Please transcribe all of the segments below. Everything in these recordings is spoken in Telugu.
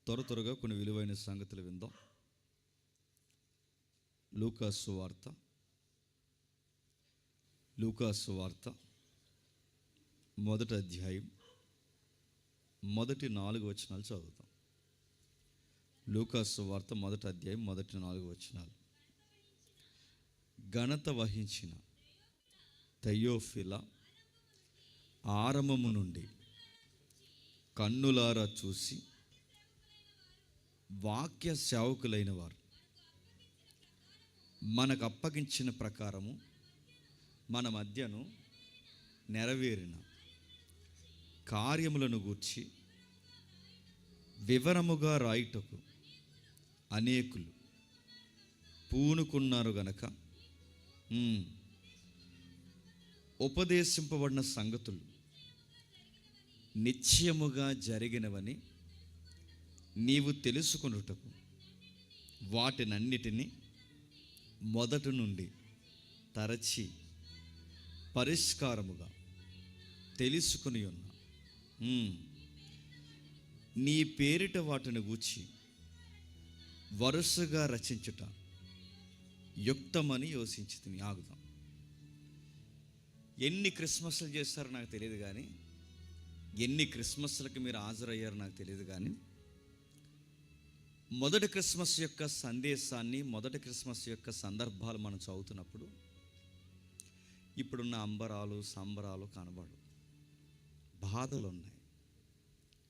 త్వరగా కొన్ని విలువైన సంగతులు విందాం. లూకాసు వార్త మొదటి అధ్యాయం మొదటి 4 వచనాలు చదువుతాం. లూకాసు వార్త మొదటి అధ్యాయం మొదటి 4 వచనాలు. ఘనత వహించిన థెయోఫిలా ఆరంభము నుండి కన్నులారా చూసి వాక్య సేవకులైన వారు మనకు అప్పగించిన ప్రకారము మన మధ్యను నెరవేరిన కార్యములను గూర్చి వివరముగా రాయుటకు అనేకులు పూనుకున్నారు గనక ఉపదేశింపబడిన సంగతులు నిశ్చయముగా జరిగినవని నీవు తెలుసుకొనుటకు వాటినన్నిటినీ మొదటి నుండి తరచి పరిష్కారముగా తెలుసుకుని ఉన్నా. నీ పేరిట వాటిని గూర్చి వరుసగా రచించుట యుక్తమని యోచించితిని. ఆగుదాం. ఎన్ని క్రిస్మస్లు చేస్తారో నాకు తెలియదు కానీ, ఎన్ని క్రిస్మస్లకు మీరు హాజరయ్యారో నాకు తెలియదు కానీ, మొదటి క్రిస్మస్ యొక్క సందేశాన్ని, మొదటి క్రిస్మస్ యొక్క సందర్భాలు మనం చదువుతున్నప్పుడు ఇప్పుడున్న అంబరాలు సంబరాలు కనబడు. బాధలు ఉన్నాయి,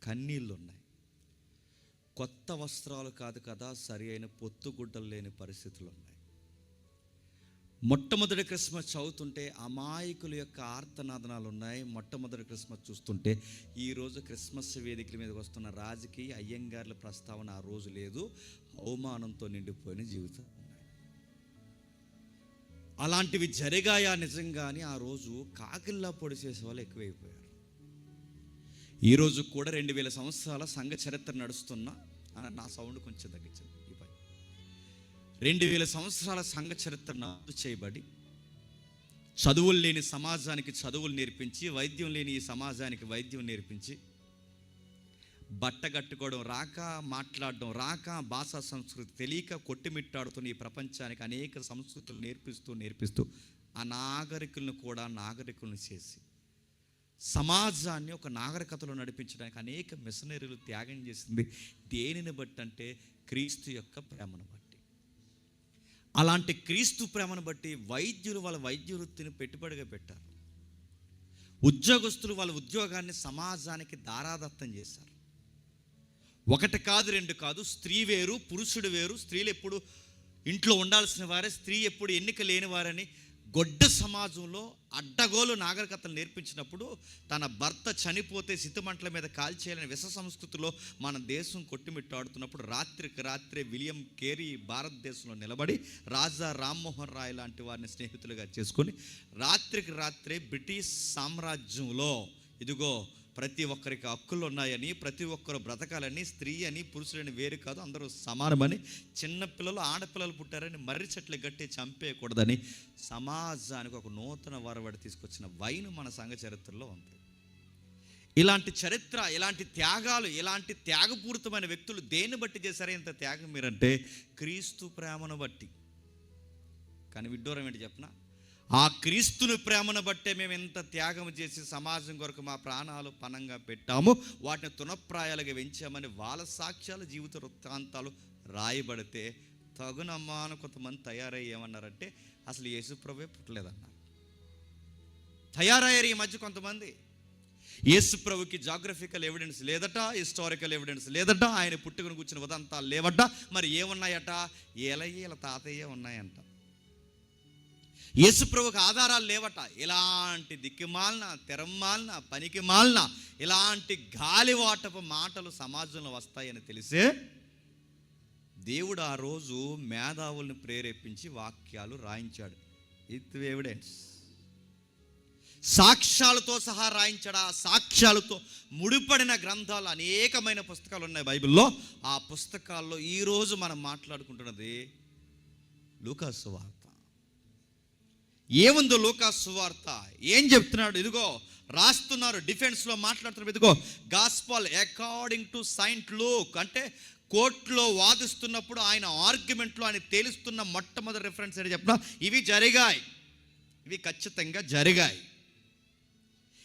కన్నీళ్ళు ఉన్నాయి. కొత్త వస్త్రాలు కాదు కదా, సరి అయిన పొత్తుగుడ్డలు లేని పరిస్థితులు ఉన్నాయి. మొట్టమొదటి క్రిస్మస్ చదువుతుంటే అమాయకుల యొక్క ఆర్తనాదనాలు ఉన్నాయి. మొట్టమొదటి క్రిస్మస్ చూస్తుంటే ఈరోజు క్రిస్మస్ వేదికల మీదకి వస్తున్న రాజకీయ అయ్యంగార్ల ప్రస్తావన ఆ రోజు లేదు. అవమానంతో నిండిపోయిన జీవితం ఉన్నాయి. అలాంటివి జరిగాయా నిజంగానే? ఆ రోజు కాకిల్లా పొడి చేసే వాళ్ళు ఎక్కువైపోయారు. ఈరోజు కూడా 2000 సంవత్సరాల సంఘ చరిత్ర నడుస్తున్నా, నా సౌండ్ కొంచెం తగ్గించండి. 2000 సంవత్సరాల సంఘ చరిత్ర నమోదు చేయబడి, చదువులు లేని సమాజానికి చదువులు నేర్పించి, వైద్యం లేని ఈ సమాజానికి వైద్యం నేర్పించి, బట్ట కట్టుకోవడం రాక, మాట్లాడడం రాక, భాషా సంస్కృతి తెలియక కొట్టిమిట్టాడుతున్న ఈ ప్రపంచానికి అనేక సంస్కృతులు నేర్పిస్తూ ఆ నాగరికులను కూడా నాగరికులను చేసి సమాజాన్ని ఒక నాగరికతలో నడిపించడానికి అనేక మిషనరీలు త్యాగం చేసింది. దేనిని బట్టి అంటే క్రీస్తు యొక్క ప్రేమను బట్టి. అలాంటి క్రీస్తు ప్రేమను బట్టి వైద్యులు వాళ్ళ వైద్య వృత్తిని పెట్టుబడిగా పెట్టారు. ఉద్యోగస్తులు వాళ్ళ ఉద్యోగాన్ని సమాజానికి దారాదత్తం చేశారు. ఒకటి కాదు, రెండు కాదు. స్త్రీ వేరు, పురుషుడు వేరు. స్త్రీలు ఎప్పుడు ఇంట్లో ఉండాల్సిన వారే, స్త్రీ ఎప్పుడు ఎన్నిక లేని వారని గొడ్డ సమాజంలో అడ్డగోలు నాగరికతలు నేర్పించినప్పుడు, తన భర్త చనిపోతే సితుమంటల మీద కాల్చేయాలని విష సంస్కృతిలో మన దేశం కొట్టుమిట్టాడుతున్నప్పుడు రాత్రికి రాత్రే విలియం కేరీ భారతదేశంలో నిలబడి రాజా రామ్మోహన్ రాయ్ లాంటి వారిని స్నేహితులుగా చేసుకొని రాత్రికి రాత్రే బ్రిటిష్ సామ్రాజ్యంలో ఇదిగో ప్రతి ఒక్కరికి హక్కులు ఉన్నాయని, ప్రతి ఒక్కరు బ్రతకాలని, స్త్రీ అని పురుషులని వేరు కాదు, అందరూ సమానమని, చిన్నపిల్లలు ఆడపిల్లలు పుట్టారని మర్రి చెట్లు గట్టి చంపేయకూడదని సమాజానికి ఒక నూతన వరవడి తీసుకొచ్చిన వైను మన సంఘ చరిత్రలో ఉంది. ఇలాంటి చరిత్ర, ఇలాంటి త్యాగాలు, ఇలాంటి త్యాగపూరితమైన వ్యక్తులు దేన్ని బట్టి చేశారే ఇంత త్యాగం మీరంటే? క్రీస్తు ప్రేమను బట్టి. కానీ విడ్డూరం ఏంటి చెప్పనా? ఆ క్రీస్తుని ప్రేమను బట్టే మేము ఎంత త్యాగం చేసి సమాజం కొరకు మా ప్రాణాలు పణంగా పెట్టాము, వాటిని తునప్రాయాలుగా పెంచామని వాళ్ళ సాక్ష్యాలు, జీవిత వృత్తాంతాలు రాయబడితే తగునమ్మా అని కొంతమంది తయారయ్యి ఏమన్నారంటే అసలు యేసుప్రభువే పుట్టలేదన్నారు. తయారయ్యారు ఈ మధ్య కొంతమంది. యేసుప్రభుకి జాగ్రఫికల్ ఎవిడెన్స్ లేదట, హిస్టారికల్ ఎవిడెన్స్ లేదట, ఆయన పుట్టుకుని కూర్చున్న ఉదంతాలు లేవట. మరి ఏమున్నాయట? వీళ్ళ తాతయ్యే ఉన్నాయంట. యేసుప్రభుకి ఆధారాలు లేవట. ఇలాంటి దిక్కుమాలిన, తెరమాలిన, పనికి మాలిన, ఇలాంటి గాలివాటపు మాటలు సమాజంలో వస్తాయని తెలిసే దేవుడు ఆ రోజు మేధావులను ప్రేరేపించి వాక్యాలు రాయించాడు. విత్ ఎవిడెన్స్, సాక్ష్యాలతో సహా రాయించాడు. ఆ సాక్ష్యాలతో ముడిపడిన గ్రంథాలు అనేకమైన పుస్తకాలు ఉన్నాయి బైబిల్లో. ఆ పుస్తకాల్లో ఈరోజు మనం మాట్లాడుకుంటున్నది లూకాసు వార్త. ఏముందో లూకా సువార్త ఏం చెప్తున్నాడు? ఇదిగో రాస్తున్నారు, డిఫెన్స్లో మాట్లాడుతున్నారు. ఇదిగో gospel according to Saint Luke, అంటే కోర్టులో వాదిస్తున్నప్పుడు ఆయన ఆర్గ్యుమెంట్లో ఆయన తేలుస్తున్న మొట్టమొదటి రిఫరెన్స్ ఏంటి చెప్పిన? ఇవి జరిగాయి, ఇవి ఖచ్చితంగా జరిగాయి,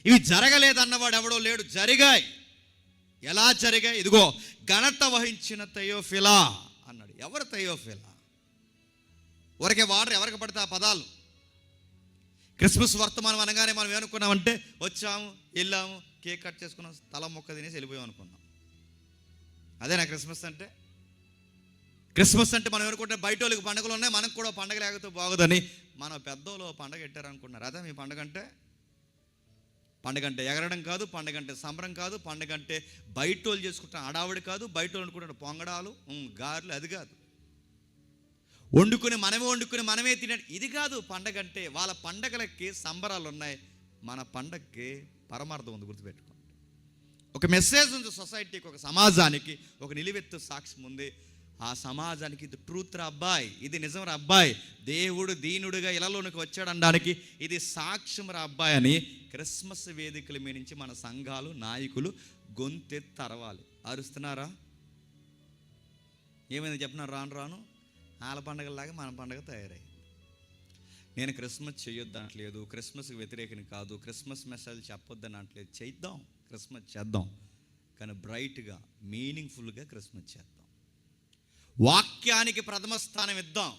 ఇవి జరగలేదన్నవాడు ఎవడో లేడు, జరిగాయి. ఎలా జరిగాయి? ఇదిగో ఘనత వహించిన థెయోఫిలా అన్నాడు. ఎవరు థెయోఫిలా? ఊరికే వాడరు ఎవరికి పడితే ఆ పదాలు. క్రిస్మస్ వర్తమానం అనగానే మనం ఏమనుకున్నామంటే వచ్చాము, వెళ్ళాము, కేక్ కట్ చేసుకున్నాం, తల మొక్క తినేసి వెళ్ళిపోయాం అనుకున్నాం. అదేనా క్రిస్మస్ అంటే? క్రిస్మస్ అంటే మనం ఏమనుకుంటే బయట వాళ్ళకి పండుగలు ఉన్నాయి, మనకు కూడా పండగ లేకపోతే బాగుదని మన పెద్దోళ్ళు పండగ పెట్టారనుకున్నారు. అదే మీ పండగ అంటే? పండగ అంటే ఎగరడం కాదు, పండగ అంటే సంబరం కాదు, పండగ అంటే బయట వాళ్ళు చేసుకుంటున్న అడావిడి కాదు, బయట వాళ్ళు అనుకుంటున్న పొంగడాలు గారెలు అది కాదు. వండుకుని మనమే తినడం ఇది కాదు పండగ అంటే. వాళ్ళ పండగలకి సంబరాలు ఉన్నాయి, మన పండగకి పరమార్థం ఉంది, గుర్తుపెట్టుకోండి. ఒక మెసేజ్ ఉంది సొసైటీకి, ఒక సమాజానికి, ఒక నిలువెత్తు సాక్ష్యం ఉంది. ఆ సమాజానికి ఇది ట్రూత్ రా అబ్బాయి, ఇది నిజం రా అబ్బాయి, దేవుడు దీనుడిగా ఇళ్ళలోనికి వచ్చాడు అనడానికి ఇది సాక్ష్యం రా అబ్బాయి అని క్రిస్మస్ వేదికల మీద నుంచి మన సంఘాలు నాయకులు గొంతెత్తి అరవాలి. అరుస్తున్నారా? ఏమైంది చెప్పినారు? రాను రాను వాళ్ళ పండగలాగా మన పండగ తయారైంది. నేను క్రిస్మస్ చేయొద్దు అనట్లేదు, క్రిస్మస్కి వ్యతిరేకం కాదు, క్రిస్మస్ మెసేజ్ చెప్పొద్దని అనట్లేదు. చేద్దాం, క్రిస్మస్ చేద్దాం, కానీ బ్రైట్గా మీనింగ్ఫుల్గా క్రిస్మస్ చేద్దాం. వాక్యానికి ప్రథమ స్థానం ఇద్దాం.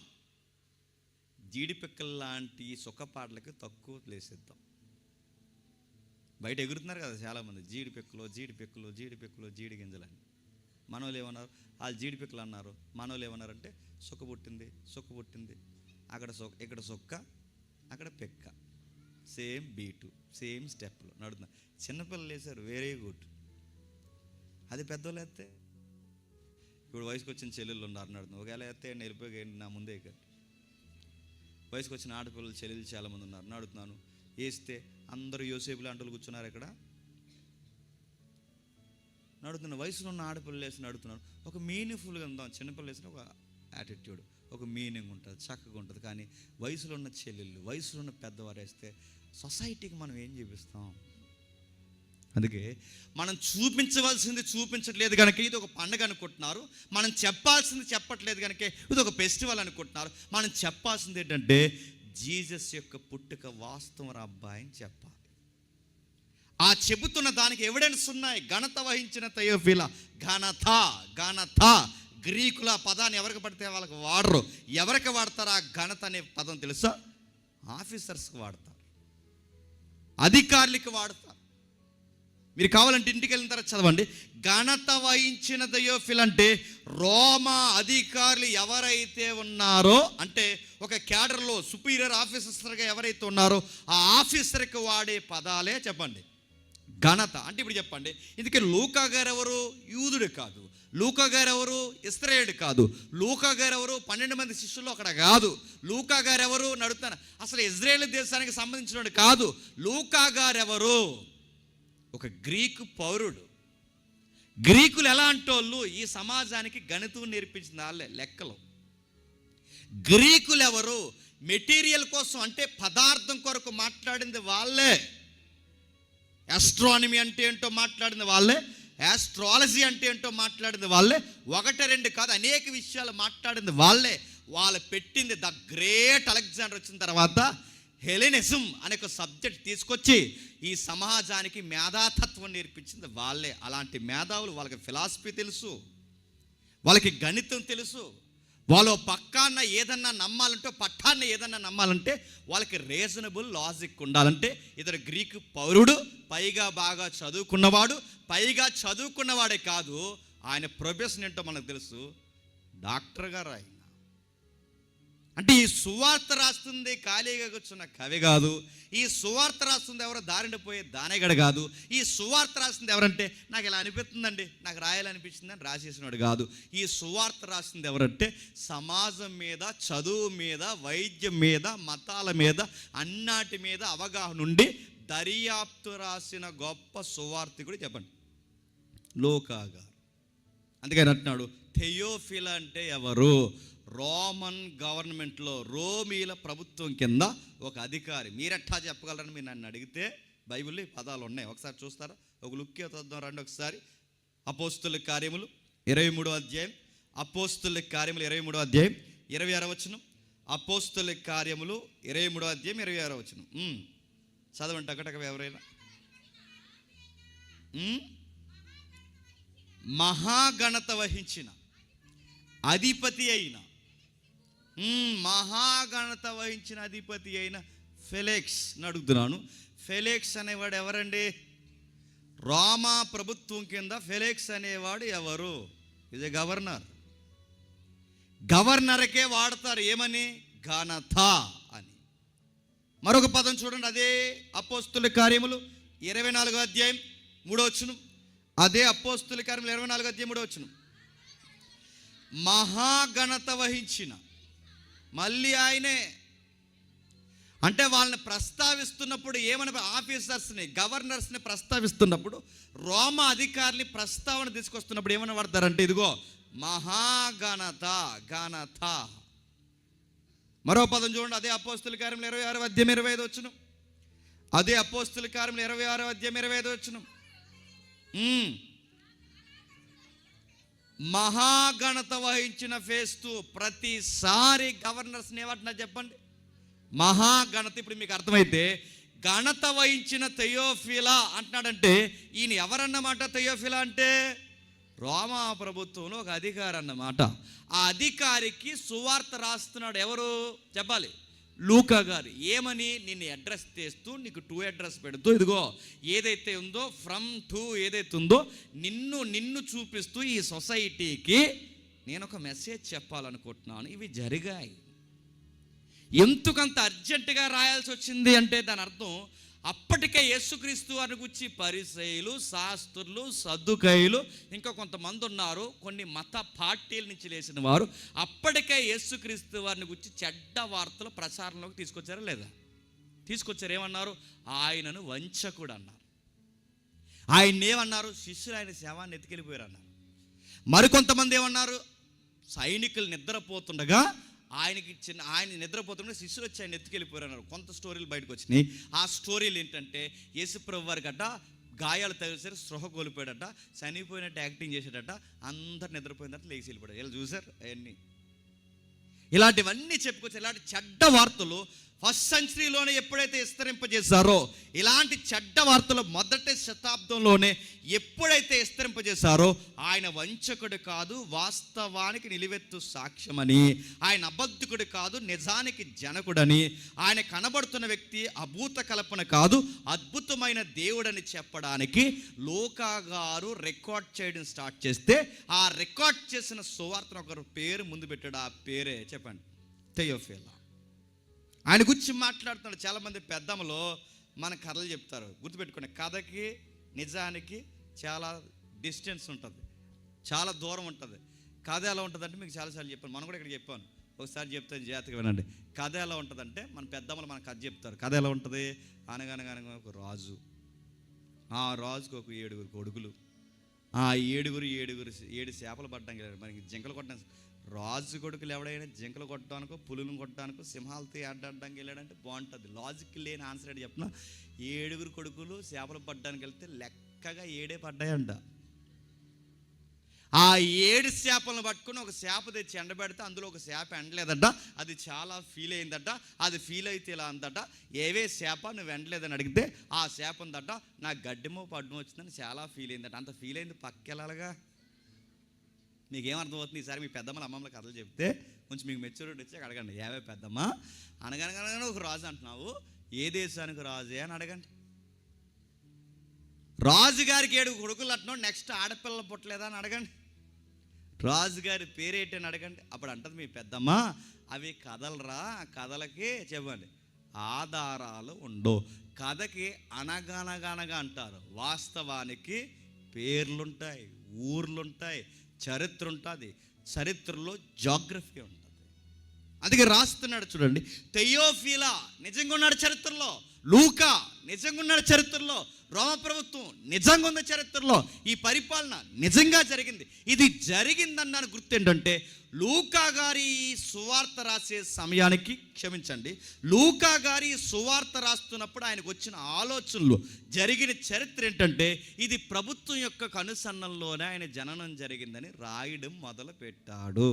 జీడిపిక్కల లాంటి సుఖపాటలకి తక్కువ ప్లేసిద్దాం. బయట ఎగురుతున్నారు కదా చాలామంది, జీడిపిక్కలు జీడి గింజలని. మనోళ్ళు ఏమన్నారు? వాళ్ళు జీడిపిక్కలు అన్నారు. మనోళ్ళు ఏమన్నారంటే సుక్క పుట్టింది, అక్కడ ఇక్కడ సుక్క, అక్కడ పెక్క, సేమ్ బీటు, సేమ్ స్టెప్లు నడుతున్నారు. చిన్నపిల్లలు వేశారు, వెరీ గుడ్. అది పెద్దోళ్ళు వేస్తే, ఇప్పుడు వయసుకు వచ్చిన చెల్లెళ్ళు ఉన్నారు నడుతున్నారు, ఒకవేళ వేస్తే వెళ్ళిపోయి నా ముందే ఇక వయసుకు వచ్చిన ఆడపిల్లలు చెల్లెలు చాలామంది ఉన్నారు నడుతున్నాను, వేస్తే అందరూ యోసేపులు అంటలు కూర్చున్నారు. ఇక్కడ నడుతున్న వయసులో ఉన్న ఆడపిల్లలు వేసి నడుతున్నాను. ఒక మీనింగ్ఫుల్గా ఉందాం. చిన్నపిల్లలు వేసిన ఒక యాటిట్యూడ్, ఒక మీనింగ్ ఉంటుంది, చక్కగా ఉంటుంది. కానీ వయసులో ఉన్న చెల్లెళ్ళు, వయసులో ఉన్న పెద్దవారు వేస్తే సొసైటీకి మనం ఏం చూపిస్తాం? అందుకే మనం చూపించవలసింది చూపించట్లేదు కనుక ఇది ఒక పండుగ అనుకుంటున్నారు. మనం చెప్పాల్సింది చెప్పట్లేదు కనుక ఇది ఒక ఫెస్టివల్ అనుకుంటున్నారు. మనం చెప్పాల్సింది ఏంటంటే జీసస్ యొక్క పుట్టుక వాస్తవం రా అబ్బాయి అని చెప్పాలి. ఆ చెబుతున్న దానికి ఎవిడెన్స్ ఉన్నాయి. ఘనత వహించిన థెయోఫిలా, ఘనత గ్రీకుల పదాన్ని ఎవరికి పడితే వాళ్ళకి వాడరు. ఎవరికి వాడతారు ఆ ఘనత అనే పదం తెలుసా? ఆఫీసర్స్కి వాడతారు, అధికారులకి వాడతారు. మీరు కావాలంటే ఇంటికి వెళ్ళిన తర్వాత చదవండి. ఘనత వహించిన థెయోఫిలా అంటే రోమా అధికారులు ఎవరైతే ఉన్నారో, అంటే ఒక క్యాడర్లో సుపీరియర్ ఆఫీసర్స్గా ఎవరైతే ఉన్నారో ఆ ఆఫీసర్కి వాడే పదాలే చెప్పండి ఘనత. అంటే ఇప్పుడు చెప్పండి, ఇందుకే లూకా గారు ఎవరు? యూదుడు కాదు. లూకా గారు ఎవరు? ఇశ్రాయేలు కాదు. లూకా గారు ఎవరు? 12 మంది శిష్యుల్లో అక్కడ కాదు. లూకా గారు ఎవరు నడుతాను అసలు ఇజ్రాయేల్ దేశానికి సంబంధించిన కాదు. లూకా గారు ఎవరు? ఒక గ్రీకు పౌరుడు. గ్రీకులు ఎలాంటి వాళ్ళు? ఈ సమాజానికి గణితం నేర్పించిన వాళ్ళే, లెక్కలు. గ్రీకులు ఎవరు? మెటీరియల్ కోసం, అంటే పదార్థం కొరకు మాట్లాడింది వాళ్ళే. ఆస్ట్రానమీ అంటే ఏంటో మాట్లాడింది వాళ్ళే, ఆస్ట్రాలజీ అంటే ఏంటో మాట్లాడింది వాళ్ళే. 1-2 కాదు, అనేక విషయాలు మాట్లాడింది వాళ్ళే. వాళ్ళు పెట్టింది ద గ్రేట్ అలెగ్జాండర్ వచ్చిన తర్వాత హెలెనిజం అనే ఒక సబ్జెక్ట్ తీసుకొచ్చి ఈ సమాజానికి మేధాతత్వం నేర్పించింది వాళ్ళే. అలాంటి మేధావులు, వాళ్ళకి ఫిలాసఫీ తెలుసు, వాళ్ళకి గణితం తెలుసు. వాళ్ళు పక్కాన్న ఏదన్నా నమ్మాలంటే, పట్టాన్న ఏదన్నా నమ్మాలంటే వాళ్ళకి రీజనబుల్ లాజిక్ ఉండాలంటే ఇతడు గ్రీకు పౌరుడు, పైగా బాగా చదువుకున్నవాడు. పైగా చదువుకున్నవాడే కాదు, ఆయన ప్రొఫెషన్ ఏంటో మనకు తెలుసు, డాక్టర్ గారు. ఆయన అంటే ఈ సువార్త రాస్తుంది ఖాళీగా కూర్చున్న కవి కాదు. ఈ సువార్త రాస్తుంది ఎవరో దారిన పోయే దానేగడ కాదు. ఈ సువార్త రాస్తుంది ఎవరంటే నాకు ఇలా అనిపిస్తుందండి, నాకు రాయాలనిపించిందని రాసేసినాడు కాదు. ఈ సువార్త రాస్తుంది ఎవరంటే సమాజం మీద, చదువు మీద, వైద్యం మీద, మతాల మీద, అన్నాటి మీద అవగాహన ఉండి దర్యాప్తు రాసిన గొప్ప సువార్తికుడు చెప్పండి, లూకా గారు. అందుకని అంటున్నాడు థెయోఫిలా అంటే ఎవరు? రోమన్ గవర్నమెంట్లో రోమీల ప్రభుత్వం కింద ఒక అధికారి. మీరెట్టా చెప్పగలరని మీరు నన్ను అడిగితే బైబిల్లో పదాలు ఉన్నాయి, ఒకసారి చూస్తారా? ఒక లుక్ చూద్దాం రండి ఒకసారి. అపోస్తుల కార్యములు 23వ అధ్యాయం, అపోస్తుల కార్యములు 23వ అధ్యాయం 26వ వచనం. అపోస్తుల కార్యములు 23వ అధ్యాయం 26వ వచనం. చదవండి టకటక ఎవరైనా. మహాఘనత వహించిన అధిపతి అయిన మహాఘనత వహించిన అధిపతి అయిన ఫెలిక్స్ అడుగుతున్నాను. ఫెలిక్స్ అనేవాడు ఎవరండి? రోమా ప్రభుత్వం కింద ఫెలిక్స్ అనేవాడు ఎవరు? ఇది గవర్నర్. గవర్నర్కే వాడతారు ఏమని? ఘనత అని. మరొక పదం చూడండి, అదే అపోస్తుల కార్యములు 24వ అధ్యాయం 3వ వచనం. అదే అపోస్తుల కార్యములు 24వ అధ్యాయం 3వ వచనం. మహాఘనత వహించిన, మళ్ళీ ఆయనే. అంటే వాళ్ళని ప్రస్తావిస్తున్నప్పుడు ఏమని, ఆఫీసర్స్ని, గవర్నర్స్ని ప్రస్తావిస్తున్నప్పుడు, రోమా అధికారుల్ని ప్రస్తావన తీసుకొస్తున్నప్పుడు ఏమని వాడతారంటే, ఇదిగో మహాఘనత, ఘనత. మరో పదం చూడండి, అదే అపోస్తుల కార్యములు 26వ అధ్యాయం 25వ వచనం. అదే అపోస్తుల కార్యములు 26వ అధ్యాయం 25వ వచనం. మహాఘనత వహించిన ఫేస్తు. ప్రతిసారి గవర్నర్స్ని ఏమంటున్నా చెప్పండి? మహాఘనత. ఇప్పుడు మీకు అర్థమైతే ఘనత వహించిన థెయోఫిలా అంటున్నాడంటే ఈయన ఎవరన్నమాట? థెయోఫిలా అంటే రోమా ప్రభుత్వంలో ఒక అధికారి అన్నమాట. ఆ అధికారికి సువార్త రాస్తున్నాడు ఎవరు చెప్పాలి? లూకా గారు. ఏమని? నిన్ను అడ్రస్ చేస్తూ, నీకు టు అడ్రస్ పెడుతూ, ఇదిగో ఏదైతే ఉందో ఫ్రమ్ టు ఏదైతే ఉందో నిన్ను చూపిస్తూ ఈ సొసైటీకి నేను ఒక మెసేజ్ చెప్పాలనుకుంటున్నాను. ఇవి జరిగాయి. ఎందుకంత అర్జెంటుగా రాయాల్సి వచ్చింది అంటే దాని అర్థం అప్పటికే యేసుక్రీస్తు వారిని గురించి పరిసయ్యులు, శాస్త్రులు, సద్దుకయ్యులు, ఇంకా కొంతమంది ఉన్నారు, కొన్ని మత పార్టీల నుంచి లేచిన వారు అప్పటికే యేసుక్రీస్తు వారిని గురించి చెడ్డ వార్తలు ప్రచారంలోకి తీసుకొచ్చారా లేదా? తీసుకొచ్చారు. ఏమన్నారు? ఆయనను వంచకుడు అన్నారు. ఆయన ఏమన్నారు? శిష్యులు ఆయన శవాన్ని ఎత్తుకెళ్ళిపోయారు అన్నారు. మరికొంతమంది ఏమన్నారు? సైనికులు నిద్రపోతుండగా ఆయన నిద్రపోతుంటే శిష్యులు వచ్చి ఆయన ఎత్తుకెళ్ళిపోయారు అన్నారు. కొంత స్టోరీలు బయటకు వచ్చినాయి. ఆ స్టోరీలు ఏంటంటే యేసుప్రభు వారి గట్ట గాయాలు తగిలిసారు, స్పృహ కోల్పోయాడట, చనిపోయినట్టు యాక్టింగ్ చేసేటట, అందరు నిద్రపోయినట్టు లేచి వెళ్ళిపోయాడు. ఇలా చూసారు అవన్నీ. ఇలాంటివన్నీ చెప్పుకోవచ్చు. ఇలాంటి చెడ్డ వార్తలు ఫస్ట్ సెంచరీలోనే ఎప్పుడైతే విస్తరింపజేశారో, ఇలాంటి చెడ్డ వార్తలు మొదటి శతాబ్దంలోనే ఎప్పుడైతే విస్తరింపజేశారో, ఆయన వంచకుడు కాదు, వాస్తవానికి నిలువెత్తు సాక్ష్యమని, ఆయన అబద్ధకుడు కాదు, నిజానికి జనకుడని, ఆయన కనబడుతున్న వ్యక్తి అభూత కల్పన కాదు, అద్భుతమైన దేవుడని చెప్పడానికి లూకా గారు రికార్డ్ చేయడం స్టార్ట్ చేస్తే, ఆ రికార్డ్ చేసిన సువార్తను ఒకరు పేరు ముందు పెట్టాడు. ఆ పేరే చెప్పండి, థెయోఫిలా. ఆయన గురించి మాట్లాడుతున్నాడు. చాలామంది పెద్దమ్మలో మన కథలు చెప్తారు. గుర్తుపెట్టుకోండి, కథకి నిజానికి చాలా డిస్టెన్స్ ఉంటుంది, చాలా దూరం ఉంటుంది. కథ ఎలా ఉంటుందంటే మీకు చాలాసార్లు చెప్పాను, మనం కూడా ఇక్కడ చెప్పాను, ఒకసారి చెప్తాను జాగ్రత్తగా వినండి. కథ ఎలా ఉంటుందంటే మన పెద్దమ్మలు మన కథ చెప్తారు. కథ ఎలా ఉంటుంది? అనగనగా ఒక రాజు, ఆ రాజుకు ఒక 7 కొడుకులు, ఆ 7 చేపలు పడ్డానికి మనకి జింకలు కొట్టడానికి. రాజు కొడుకులు ఎవడైనా జింకలు కొట్టడానికో, పులులను కొట్టడానికో, సింహాలతో ఆడడానికి వెళ్ళాడంటే బాగుంటుంది. లాజిక్ లేని ఆన్సర్ ఏంటి చెప్పిన? 7 కొడుకులు చేపలు పడ్డానికి వెళ్తే లెక్కగా 7 పడ్డాయంట. ఆ 7 చేపలను పట్టుకుని ఒక చేప తెచ్చి ఎండబెడితే అందులో ఒక చేప ఎండలేదట. అది చాలా ఫీల్ అయిందట. అది ఫీల్ అయితే ఇలా అందట, ఏవే చేప నువ్వు ఎండలేదని అడిగితే ఆ చేప ఉందట, నాకు గడ్డిమో పడ్డమో వచ్చిందని చాలా ఫీల్ అయిందట. అంత ఫీల్ అయింది పక్కెళ్ళాలిగా. మీకేమర్థమవుతుంది? ఈసారి మీ పెద్దమ్మల అమ్మమ్మల కథలు చెప్తే కొంచెం మీకు మెచ్యూరిటీ వచ్చి అడగండి, ఏవే పెద్దమ్మ అనగనగానే ఒక రాజు అంటున్నావు, ఏ దేశానికి రాజే అని అడగండి. రాజుగారికి 7 కొడుకులు అంటున్నావు, నెక్స్ట్ ఆడపిల్లలు పుట్టలేదా అని అడగండి. రాజుగారి పేరేంటి అని అడగండి. అప్పుడు అంటది మీ పెద్దమ్మ, అవి కథలరా, కథలకి చెప్పండి ఆధారాలు ఉండవు. కథకి అనగనగనగా అంటారు, వాస్తవానికి పేర్లుంటాయి, ఊర్లుంటాయి, చరిత్ర ఉంటుంది. చరిత్రలో జాగ్రఫీ ఉంటుంది. అందుకే రాస్తున్నాడు చూడండి, తెయోఫీలా నిజంగా ఉన్నాడు చరిత్రలో, లూకా నిజంగా ఉన్నాడు చరిత్రలో, రోమ ప్రభుత్వం నిజంగా ఉంది చరిత్రలో, ఈ పరిపాలన నిజంగా జరిగింది. ఇది జరిగిందన్న గుర్తు ఏంటంటే, లూకా గారి సువార్త రాసే సమయానికి, క్షమించండి, లూకా గారి సువార్త రాస్తున్నప్పుడు ఆయనకు వచ్చిన ఆలోచనలు, జరిగిన చరిత్ర ఏంటంటే, ఇది ప్రభుత్వం యొక్క కనుసన్నల్లోనే ఆయన జననం జరిగిందని రాయడం మొదలు పెట్టాడు.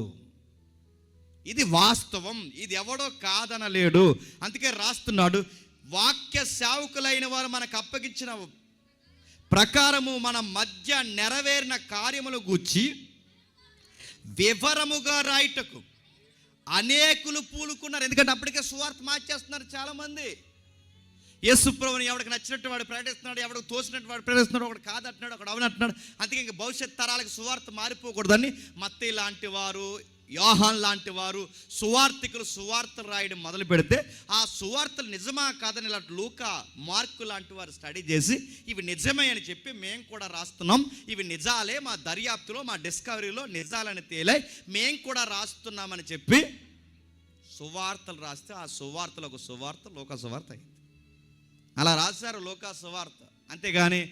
ఇది వాస్తవం, ఇది ఎవడో కాదనలేడు. అందుకే రాస్తున్నాడు, వాక్య సేవకులైన వారు మనకు అప్పగించిన ప్రకారము మన మధ్య నెరవేరిన కార్యములు గూర్చి వివరముగా రాయటకు అనేకులు పూనుకున్నారు. ఎందుకంటే అప్పటికే సువార్త మార్చేస్తున్నారు చాలామంది. యేసు ప్రభువుని ఎవడికి నచ్చినట్టు వాడు ప్రకటిస్తున్నాడు, ఎవడికి తోసినట్టు వాడు ప్రకటిస్తున్నాడు, ఒకడు కాదంటున్నాడు, ఒకడు అవునంటున్నాడు. అందుకే ఇంక భవిష్యత్ తరాలకు సువార్త మారిపోకూడదని మత్తయి లాంటి వారు, యోహాన్ లాంటి వారు, సువార్తికులు సువార్తలు రాయడం మొదలు పెడితే, ఆ సువార్తలు నిజమా కాదని ఇలా లూకా, మార్కు లాంటి వారు స్టడీ చేసి ఇవి నిజమే అని చెప్పి మేము కూడా రాస్తున్నాం, ఇవి నిజాలే, మా దర్యాప్తులో మా డిస్కవరీలో నిజాలని తేలే, మేము కూడా రాస్తున్నామని చెప్పి సువార్తలు రాస్తే, ఆ సువార్తలు ఒక సువార్త లోకా సువార్త అయింది. అలా రాశారు లోకా సువార్త. అంతేగాని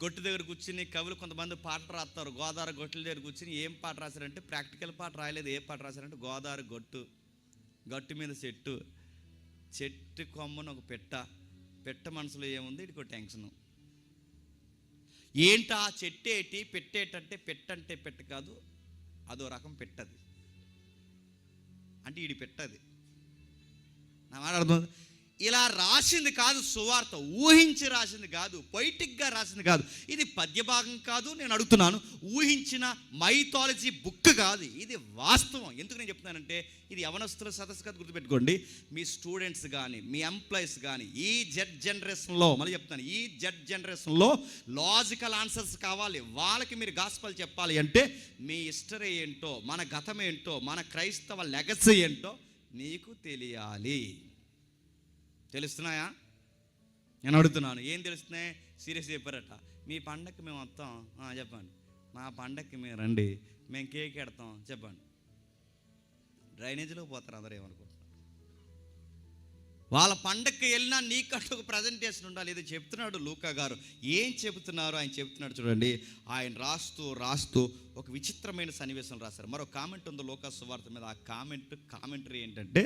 గొట్టు దగ్గర కూర్చుని కవులు కొంతమంది పాటలు రాస్తారు, గోదావరి గొట్టుల దగ్గర కూర్చుని ఏం పాట రాశారంటే ప్రాక్టికల్ పాట రాయలేదు. ఏ పాట రాశారంటే గోదావరి గట్టు మీద చెట్టు కొమ్మను ఒక పెట్ట మనసులో ఏముంది, ఇదికో టెన్షను. ఏంటా చెట్టేటి, పెట్టేటంటే పెట్టంటే పెట్ట కాదు, అదో రకం పెట్టది అంటే ఇది పెట్టది. నా మాట అర్థం. ఇలా రాసింది కాదు సువార్త, ఊహించి రాసింది కాదు, పొయిటిక్గా రాసింది కాదు, ఇది పద్యభాగం కాదు. నేను అడుగుతున్నాను, ఊహించిన మైథాలజీ బుక్ కాదు, ఇది వాస్తవం. ఎందుకు నేను చెప్తున్నానంటే, ఇది యవనస్తుల సదస్సు కాదు, గుర్తుపెట్టుకోండి. మీ స్టూడెంట్స్ కానీ, మీ ఎంప్లాయీస్ కానీ, ఈ జెడ్ జనరేషన్లో, మళ్ళీ చెప్తాను, ఈ జెడ్ జనరేషన్లో లాజికల్ ఆన్సర్స్ కావాలి. వాళ్ళకి మీరు గాస్పల్ చెప్పాలి అంటే, మీ హిస్టరీ ఏంటో, మన గతం ఏంటో, మన క్రైస్తవ లెగసీ ఏంటో నీకు తెలియాలి. తెలుస్తున్నాయా? నేను అడుగుతున్నాను, ఏం తెలుస్తున్నాయి? సీరియస్ చెప్పారట, మీ పండక్కి మేము వస్తాం, చెప్పండి. మా పండక్కి మేము రండి, మేము కేక్ ఎడతాం, చెప్పండి. డ్రైనేజీలో పోతారు అందరూ, ఏమనుకుంటున్నారు? వాళ్ళ పండక్కి వెళ్ళినా నీకంటూ ఒక ప్రజెంటేషన్ ఉండాలి. ఇది చెప్తున్నాడు లూకా గారు. ఏం చెబుతున్నారు? ఆయన చెప్తున్నాడు చూడండి. ఆయన రాస్తూ ఒక విచిత్రమైన సన్నివేశం రాశారు. మరో కామెంట్ ఉంది లూకా సువార్త మీద. ఆ కామెంటరీ ఏంటంటే,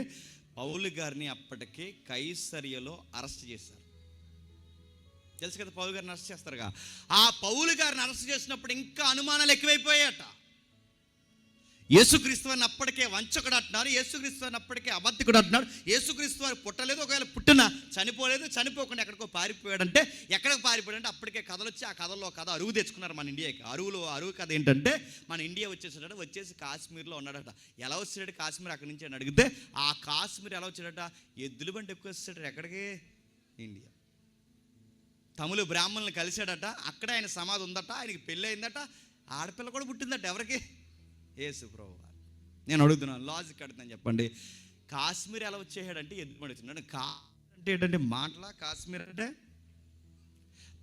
పౌలు గారిని అప్పటికే కైసరియలో అరెస్ట్ చేశారు. తెలుసు కదా, పౌలు గారిని అరెస్ట్ చేస్తారుగా. ఆ పౌలు గారిని అరెస్ట్ చేసినప్పుడు ఇంకా అనుమానాలు ఎక్కువైపోయాయట. యేసుక్రీస్తు వారిని అప్పటికే వంచకుడు అంటున్నారు, యేసుక్రీస్తు వారిని అప్పటికే అబద్ధికుడు అంటున్నారు. యేసుక్రీస్తు వారు పుట్టలేదు, ఒకవేళ పుట్టినా చనిపోలేదు, చనిపోకుండా ఎక్కడికో పారిపోయాడంటే, ఎక్కడికి పారిపోయాడంటే అప్పటికే కథలు వచ్చి, ఆ కథలో కథ అరువు తెచ్చుకున్నారు మన ఇండియాకి. అరువు కథ ఏంటంటే, మన ఇండియా వచ్చేసి కాశ్మీర్లో ఉన్నాడట. ఎలా వచ్చాడు కాశ్మీర్ అక్కడి నుంచి అని అడిగితే, ఆ కాశ్మీర్ ఎలా వచ్చాడట, ఎద్దుల బండి ఎక్కువ వచ్చాడట. ఎక్కడికి? ఇండియా. తమిళ బ్రాహ్మణులను కలిశాడట, అక్కడ ఆయన సమాధి ఉందట, ఆయనకి పెళ్ళి అయిందట, ఆడపిల్ల కూడా పుట్టిందట. ఎవరికి? యేసు ప్రభు. నేను అడుగుతున్నాను, లాజిక్ అడుగుతాను, చెప్పండి. కాశ్మీర్ ఎలా వచ్చేసాడంటే ఎద్దు అడుగుతున్నాడు. అంటే ఏంటంటే మాటలా? కాశ్మీర్ అంటే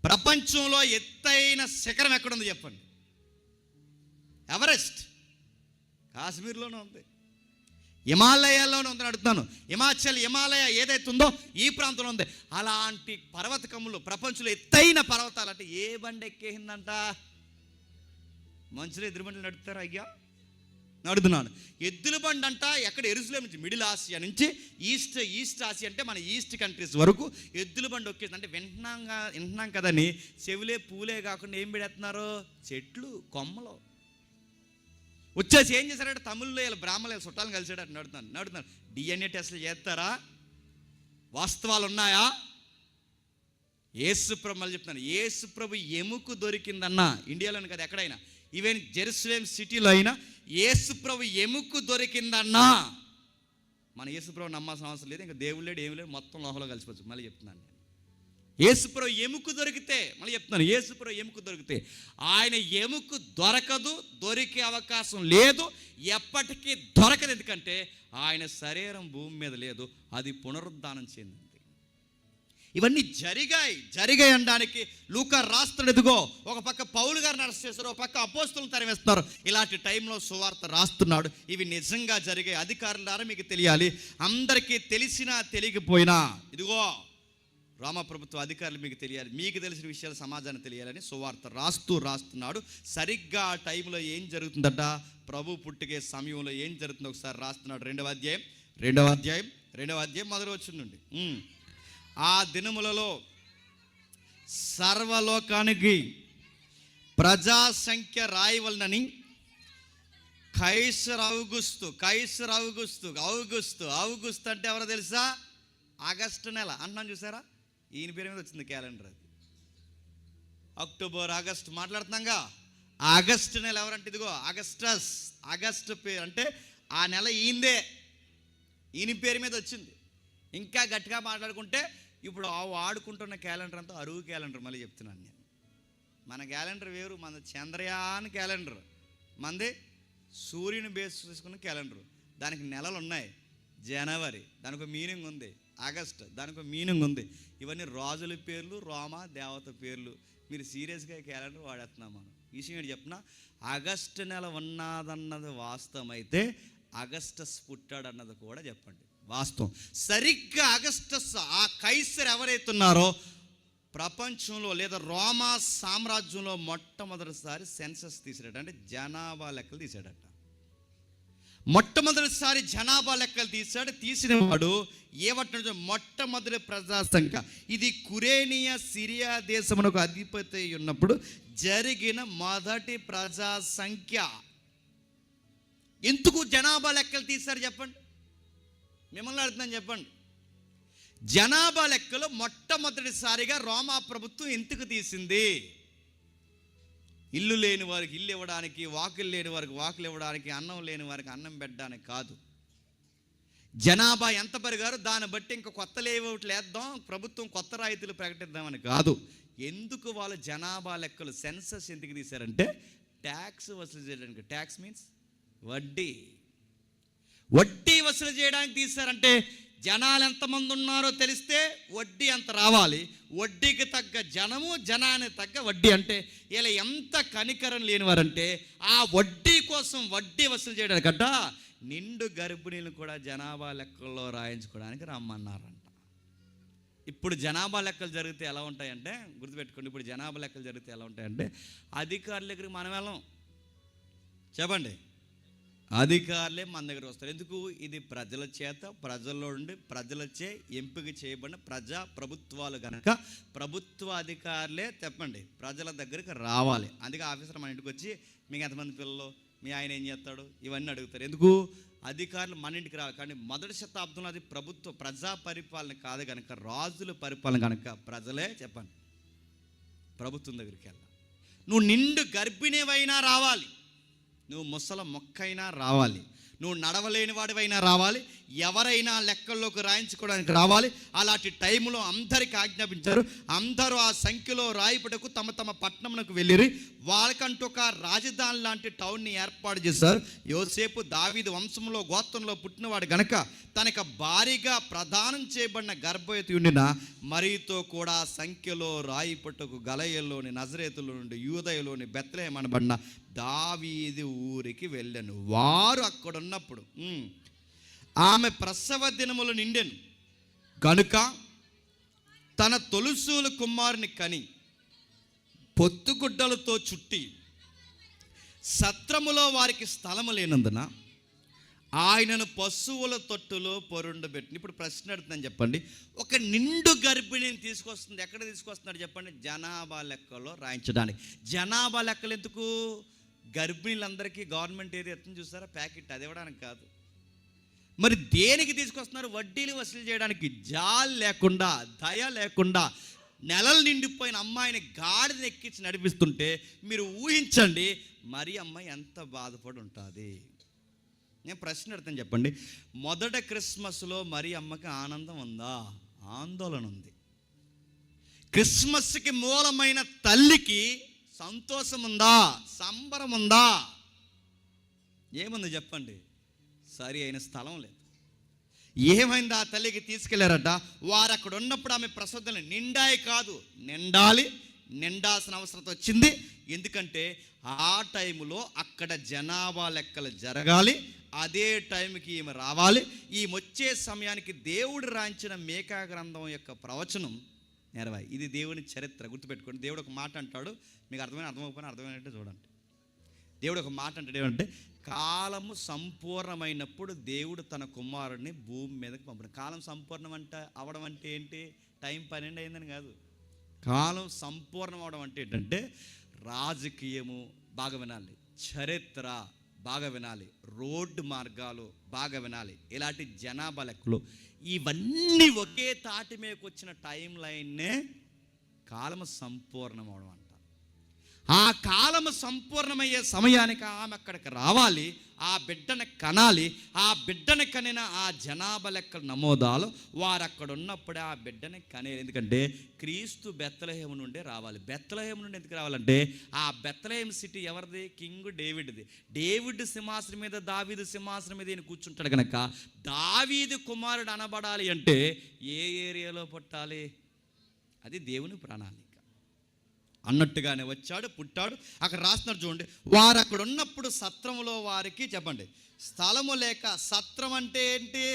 ప్రపంచంలో ఎత్తైన శిఖరం ఎక్కడుంది చెప్పండి? ఎవరెస్ట్ కాశ్మీర్లోనే ఉంది, హిమాలయాల్లోనే ఉందని అడుగుతాను. హిమాలయ ఏదైతే ఉందో ఈ ప్రాంతంలో ఉంది. అలాంటి పర్వతకములు, ప్రపంచంలో ఎత్తైన పర్వతాలు అంటే ఏ బండి ఎక్కేసిందంట? మంచులో ఎదురు బండ్లు నడుపుతారు అయ్యా? అడుగుతున్నాను. ఎద్దుల బండి అంట ఎక్కడ? ఎరుసలేం నుంచి, మిడిల్ ఆసియా నుంచి ఈస్ట్ ఆసియా అంటే మన ఈస్ట్ కంట్రీస్ వరకు ఎద్దుల బండి ఒక్కేది. అంటే వింటున్నాం కదని చెవులే పూలే కాకుండా ఏం పెడేస్తున్నారు? చెట్లు, కొమ్మలు. వచ్చేసి ఏం చేశారంటే, తమిళ్లో ఇలా బ్రాహ్మణులు చుట్టాలను కలిసాడు అని నడుతున్నాను. DNA టెస్టులు చేస్తారా? వాస్తవాలు ఉన్నాయా? యేసుప్రభు మళ్ళీ చెప్తున్నాను, యేసుప్రభు ఎముకు దొరికిందన్న ఇండియాలోని కదా, ఎక్కడైనా, ఈవెన్ జెరూసలేం సిటీలో అయినా యేసుప్రభు ఎముకు దొరికిందన్నా మన యేసుప్రభు నమ్మాల్సిన అవసరం లేదు. ఇంకా దేవుడు లేడు, ఏమి లేడు, మొత్తం లోహలో కలిసిపోవచ్చు. మళ్ళీ చెప్తున్నాను, యేసుప్రభు ఎముకు దొరికితే, మళ్ళీ చెప్తున్నాను, యేసుప్రభు ఎముకు దొరికితే ఆయన ఎముకు దొరకదు, దొరికే అవకాశం లేదు, ఎప్పటికీ దొరకదు. ఎందుకంటే ఆయన శరీరం భూమి మీద లేదు, అది పునరుద్ధానం చెందింది. ఇవన్నీ జరిగాయి అనడానికి లూకా రాస్తాడు. ఎదుగో ఒక పక్క పౌలు గారిని అరెస్ట్ చేస్తారు, ఒక పక్క అపోస్తులను తరివేస్తారు. ఇలాంటి టైంలో సువార్త రాస్తున్నాడు. ఇవి నిజంగా జరిగాయి. అధికారులారా మీకు తెలియాలి, అందరికీ తెలిసినా తెలియకపోయినా ఇదిగో రోమా ప్రభుత్వ అధికారులు మీకు తెలియాలి, మీకు తెలిసిన విషయాలు సమాజానికి తెలియాలని సువార్త రాస్తున్నాడు. సరిగ్గా ఆ టైంలో ఏం జరుగుతుందట, ప్రభు పుట్టుకే సమయంలో ఏం జరుగుతుందో ఒకసారి రాస్తున్నాడు. రెండవ అధ్యాయం మొదలు వచ్చిన నుండి. ఆ దినములలో సర్వలోకానికి ప్రజా సంఖ్య రాయవలనని కైసర్ ఔగుస్తు అంటే ఎవరో తెలుసా? ఆగస్టు నెల అంటున్నాను చూసారా, ఈయన పేరు మీద వచ్చింది క్యాలెండర్. అది అక్టోబర్ ఆగస్టు మాట్లాడుతున్నాగా. ఆగస్టు నెల ఎవరంటే ఇదిగో ఆగస్టు పేరు అంటే ఆ నెల ఈయన పేరు మీద వచ్చింది. ఇంకా గట్టిగా మాట్లాడుకుంటే ఇప్పుడు వాడుకుంటున్న క్యాలెండర్ అంతా అరువు క్యాలెండర్. మళ్ళీ చెప్తున్నాను నేను, మన క్యాలెండర్ వేరు, మన చంద్రయాన్ క్యాలెండర్, మనది సూర్యుని బేస్ చేసుకున్న క్యాలెండర్. దానికి నెలలు ఉన్నాయి. జనవరి దానికి ఒక మీనింగ్ ఉంది, ఆగస్ట్ దానికి ఒక మీనింగ్ ఉంది. ఇవన్నీ రాజుల పేర్లు, రోమా దేవత పేర్లు. మీరు సీరియస్గా క్యాలెండర్ వాడేస్తున్నాం. మనం ఈ విషయం ఏంటి చెప్పిన, ఆగస్టు నెల ఉన్నదన్నది వాస్తవం అయితే అగస్టస్ పుట్టాడన్నది కూడా చెప్పండి వాస్తవం. సరిగ్గా అగస్టస్ ఆ కైసర్ ఎవరైతే ఉన్నారో ప్రపంచంలో లేదా రోమా సామ్రాజ్యంలో మొట్టమొదటిసారి సెన్సస్ తీసాడట, అంటే జనాభా లెక్కలు తీసాడట. మొట్టమొదటిసారి జనాభా లెక్కలు తీసిన వాడు ఏమంటున్నాడు? మొట్టమొదటి ప్రజా సంఖ్య. ఇది కురేనియా సిరియా దేశమునకు అధిపతి ఉన్నప్పుడు జరిగిన మొదటి ప్రజా సంఖ్య. ఎందుకు జనాభా లెక్కలు తీశారు చెప్పండి? మిమ్మల్ని అడుగుతున్నాను చెప్పండి. జనాభా లెక్కలు మొట్టమొదటిసారిగా రోమా ప్రభుత్వం ఎందుకు తీసింది? ఇల్లు లేని వారికి ఇల్లు ఇవ్వడానికి, వాకులు లేని వారికి వాకులు ఇవ్వడానికి, అన్నం లేని వారికి అన్నం పెట్టడానికి కాదు. జనాభా ఎంత పెరిగారో దాన్ని బట్టి ఇంకా కొత్త లేఅవుట్లు వేద్దాం, ప్రభుత్వం కొత్త రాయితీలు ప్రకటిద్దామని కాదు. ఎందుకు వాళ్ళు జనాభా లెక్కలు సెన్సస్ ఎందుకు తీశారంటే ట్యాక్స్ వసూలు చేయడానికి. ట్యాక్స్ మీన్స్ వడ్డీ వసూలు చేయడానికి తీశారంటే జనాలు ఎంతమంది ఉన్నారో తెలిస్తే వడ్డీ అంత రావాలి. వడ్డీకి తగ్గ జనము, జనానికి తగ్గ వడ్డీ. అంటే ఇలా ఎంత కనికరం లేనివారంటే ఆ వడ్డీ కోసం వడ్డీ వసూలు చేయడానికంట నిండు గర్భిణీలు కూడా జనాభా లెక్కల్లో రాయించుకోవడానికి రమ్మన్నారంట. ఇప్పుడు జనాభా లెక్కలు జరిగితే ఎలా ఉంటాయంటే, గుర్తుపెట్టుకోండి, ఇప్పుడు జనాభా లెక్కలు జరిగితే ఎలా ఉంటాయంటే అధికారుల దగ్గరికి మనం వెళ్ళం. చెప్పండి, అధికారులే మన దగ్గర వస్తారు. ఎందుకు? ఇది ప్రజల చేత, ప్రజల్లో ఉండి ప్రజలచే ఎంపిక చేయబడిన ప్రజా ప్రభుత్వాలు కనుక ప్రభుత్వ అధికారులే చెప్పండి ప్రజల దగ్గరికి రావాలి. అందుకే ఆఫీసర్ మన ఇంటికి వచ్చి మీకు ఎంతమంది పిల్లలు, మీ ఆయన ఏం చేస్తాడు, ఇవన్నీ అడుగుతారు. ఎందుకు? అధికారులు మన ఇంటికి రావాలి. కానీ మొదటి శతాబ్దంలో అది ప్రజా పరిపాలన కాదు కనుక, రాజుల పరిపాలన కనుక ప్రజలే చెప్పండి ప్రభుత్వం దగ్గరికి వెళ్ళాలి. నువ్వు నిండు గర్భిణివైనా రావాలి, నువ్వు ముసల మొక్కైనా రావాలి, నువ్వు నడవలేని వాడివైనా రావాలి, ఎవరైనా లెక్కల్లోకి రాయించుకోవడానికి రావాలి. అలాంటి టైంలో అందరికీ ఆజ్ఞాపించారు. అందరూ ఆ సంఖ్యలో రాయిపటకు తమ తమ పట్టణంకు వెళ్ళిరి. వాళ్ళకంటూ ఒక రాజధాని లాంటి టౌన్ని ఏర్పాటు చేశారు. యోసేపు దావీదు వంశంలో గోత్రంలో పుట్టినవాడు గనక తనకు భారీగా ప్రదానం చేయబడిన గర్భవతి ఉండిన మరీతో కూడా సంఖ్యలో రాయిపటకు గలయలోని నజరేతుల నుండి యూదయలోని బెత్లెహేము అనబడిన దావీదు ఊరికి వెళ్ళాను. వారు అక్కడ ఉన్నప్పుడు ఆమె ప్రసవ దినములు నిండెను కనుక తన తొలుసూలు కుమారుని కని పొత్తుగుడ్డలతో చుట్టి సత్రములో వారికి స్థలము లేనందున ఆయనను పశువుల తొట్టులో పొరుండబెట్టిన. ఇప్పుడు ప్రశ్న అడుగుతుందని చెప్పండి, ఒక నిండు గర్భిణిని తీసుకొస్తుంది. ఎక్కడ తీసుకొస్తున్నాడు చెప్పండి? జనాభా లెక్కలో రాయించడానికి. జనాభా లెక్కలు ఎందుకు? గర్భిణీలందరికీ గవర్నమెంట్ ఏది ఎత్తుని చూస్తారా ప్యాకెట్, అది ఇవ్వడానికి కాదు. మరి దేనికి తీసుకొస్తున్నారు? వడ్డీలు వసూలు చేయడానికి. జాలి లేకుండా, దయ లేకుండా నెలలు నిండిపోయిన అమ్మాయిని గాడిని ఎక్కించి నడిపిస్తుంటే మీరు ఊహించండి మరి అమ్మాయి ఎంత బాధపడి ఉంటుంది. నేను ప్రశ్న అడుగుతాను చెప్పండి, మొదట క్రిస్మస్లో మరి అమ్మకి ఆనందం ఉందా? ఆందోళన ఉంది. క్రిస్మస్కి మూలమైన తల్లికి సంతోషం ఉందా? సంబరం ఉందా? ఏముంది చెప్పండి? సరి అయిన స్థలం లేదు. ఏమైంది? ఆ తల్లికి తీసుకెళ్లారట. వారు అక్కడ ఉన్నప్పుడు ఆమె ప్రసూతలు నిండాయి కాదు, నిండాల్సిన అవసరం వచ్చింది. ఎందుకంటే ఆ టైంలో అక్కడ జనాభా లెక్కలు జరగాలి, అదే టైంకి ఈమె రావాలి. ఈమె వచ్చే సమయానికి దేవుడు రాయించిన మేకా గ్రంథం యొక్క ప్రవచనం నెరవేరాయి. ఇది దేవుని చరిత్ర, గుర్తుపెట్టుకోండి. దేవుడు ఒక మాట అంటాడు, మీకు అర్థమైపోయినా అర్థమైనట్టే చూడండి. దేవుడు ఒక మాట అంటాడు ఏమంటే, కాలము సంపూర్ణమైనప్పుడు దేవుడు తన కుమారుడిని భూమి మీదకి పంపడం. కాలం సంపూర్ణం అవడం అంటే ఏంటి? టైం 12 అయిందని కాదు. కాలం సంపూర్ణం అవడం అంటే ఏంటంటే, రాజకీయము బాగా వినాలి, చరిత్ర బాగా వినాలి, రోడ్డు మార్గాలు బాగా వినాలి, ఇలాంటి జనాభా లెక్కలు ఇవన్నీ ఒకే తాటి మీదకి వచ్చిన టైం లైన్నే కాలము సంపూర్ణం అవడం అంట. ఆ కాలము సంపూర్ణమయ్యే సమయానికి ఆమె అక్కడికి రావాలి, ఆ బిడ్డను కనాలి. ఆ బిడ్డను కనిన ఆ జనాభా లెక్కల నమోదాలు వారు అక్కడ ఉన్నప్పుడే ఆ బిడ్డని కనేది. ఎందుకంటే క్రీస్తు బెత్లెహేము నుండే రావాలి. బెత్లెహేము నుండి ఎందుకు రావాలంటే, ఆ బెత్లెహేం సిటీ ఎవరిది? కింగ్ డేవిడ్ది. డేవిడ్ సింహాసనం మీద, దావీదు సింహాసనం మీద ఈయన కూర్చుంటాడు కనుక దావీదు కుమారుడు అనబడాలి అంటే ఏ ఏరియాలో పుట్టాలి? అది దేవుని ప్రణాళిక. అన్నట్టుగానే వచ్చాడు, పుట్టాడు. అక్కడ రాస్తున్నారు చూడండి, వారు అక్కడ ఉన్నప్పుడు సత్రంలో వారికి చెప్పండి స్థలము లేక. సత్రం అంటే ఏంటి?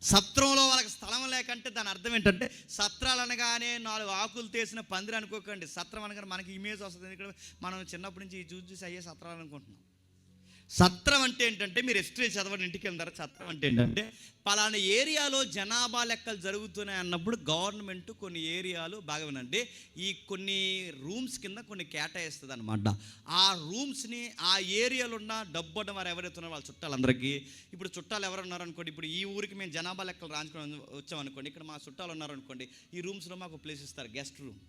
సత్రంలో వాళ్ళకి స్థలం లేక అంటే దాని అర్థం ఏంటంటే, సత్రాలు అనగానే 4 ఆకులు తీసిన పందిరి అనుకోకండి. సత్రం అనగానే మనకి ఇమేజ్ వస్తుంది. ఇక్కడ మనం చిన్నప్పటి నుంచి చూసి అయ్యే సత్రాలు అనుకుంటున్నాం. సత్రం అంటే ఏంటంటే, మీరు హిస్టరీ చదవండి ఇంటికి వెళ్ళిన తర్వాత. సత్రం అంటే ఏంటంటే, పలానా ఏరియాలో జనాభా లెక్కలు జరుగుతున్నాయి అన్నప్పుడు గవర్నమెంట్ కొన్ని ఏరియాలు బాగా వినండి, ఈ కొన్ని రూమ్స్ కింద కొన్ని కేటాయిస్తుంది అనమాట. ఆ రూమ్స్ని ఆ ఏరియాలో ఉన్న డబ్బు ఉన్న వారు ఎవరైతే ఉన్నారో వాళ్ళ చుట్టాలందరికీ, ఇప్పుడు చుట్టాలు ఎవరు ఉన్నారనుకోండి, ఇప్పుడు ఈ ఊరికి మేము జనాభా లెక్కలు రాయించుకొని వచ్చామనుకోండి, ఇక్కడ మా చుట్టాలు ఉన్నారనుకోండి, ఈ రూమ్స్లో మాకు ప్లేస్ ఇస్తారు, గెస్ట్ రూమ్.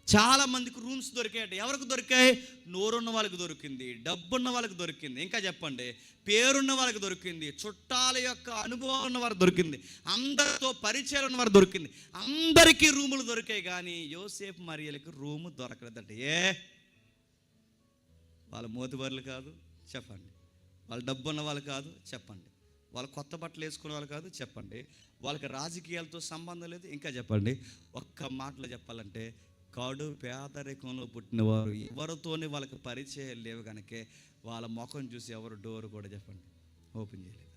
చాలా మందికి రూమ్స్ దొరికాయి. ఎవరికి దొరికాయి? నోరున్న వాళ్ళకి దొరికింది, డబ్బున్న వాళ్ళకి దొరికింది, ఇంకా చెప్పండి పేరున్న వాళ్ళకి దొరికింది, చుట్టాల యొక్క అనుభవం ఉన్న వారికి దొరికింది, అందరితో పరిచయం ఉన్న వారు దొరికింది. అందరికీ రూములు దొరికాయి, కానీ యోసేపు మరియలకు రూము దొరకలేదట. వాళ్ళ మోతుబరులు కాదు చెప్పండి, వాళ్ళ డబ్బు ఉన్న వాళ్ళు కాదు చెప్పండి, వాళ్ళు కొత్త బట్టలు వేసుకునే వాళ్ళు కాదు చెప్పండి, వాళ్ళకి రాజకీయాలతో సంబంధం లేదు ఇంకా చెప్పండి. ఒక్క మాటలో చెప్పాలంటే, కడు పేదరికంలో పుట్టినవారు, ఎవరితోనే వాళ్ళకి పరిచయం లేవు కనుకే వాళ్ళ ముఖం చూసి ఎవరు డోర్ కూడా చెప్పండి ఓపెన్ చేయలేదు.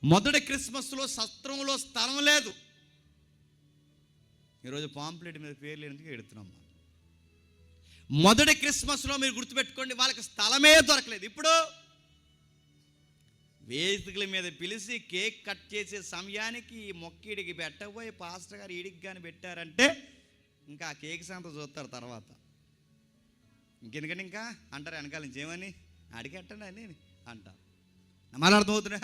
మొదటి క్రిస్మస్లో సత్రంలో స్థలం లేదు. ఈరోజు పాంప్లెట్ మీద పేరు లేనందుకు ఎడుతున్నాం. మొదటి క్రిస్మస్లో మీరు గుర్తుపెట్టుకోండి, వాళ్ళకి స్థలమే దొరకలేదు. ఇప్పుడు వేదికల మీద పిలిచి కేక్ కట్ చేసే సమయానికి మొక్కీడికి పెట్టబోయి పాస్టర్ గారు ఈడికి కానీ పెట్టారంటే ఇంకా ఆ కేక్ సంత చూస్తారు తర్వాత. ఇంకెందుకంటే ఇంకా అంటారు వెనకాల నుంచి ఏమని, అడిగట్టండి అని అంటారు. మళ్ళీ అర్థమవుతున్నా?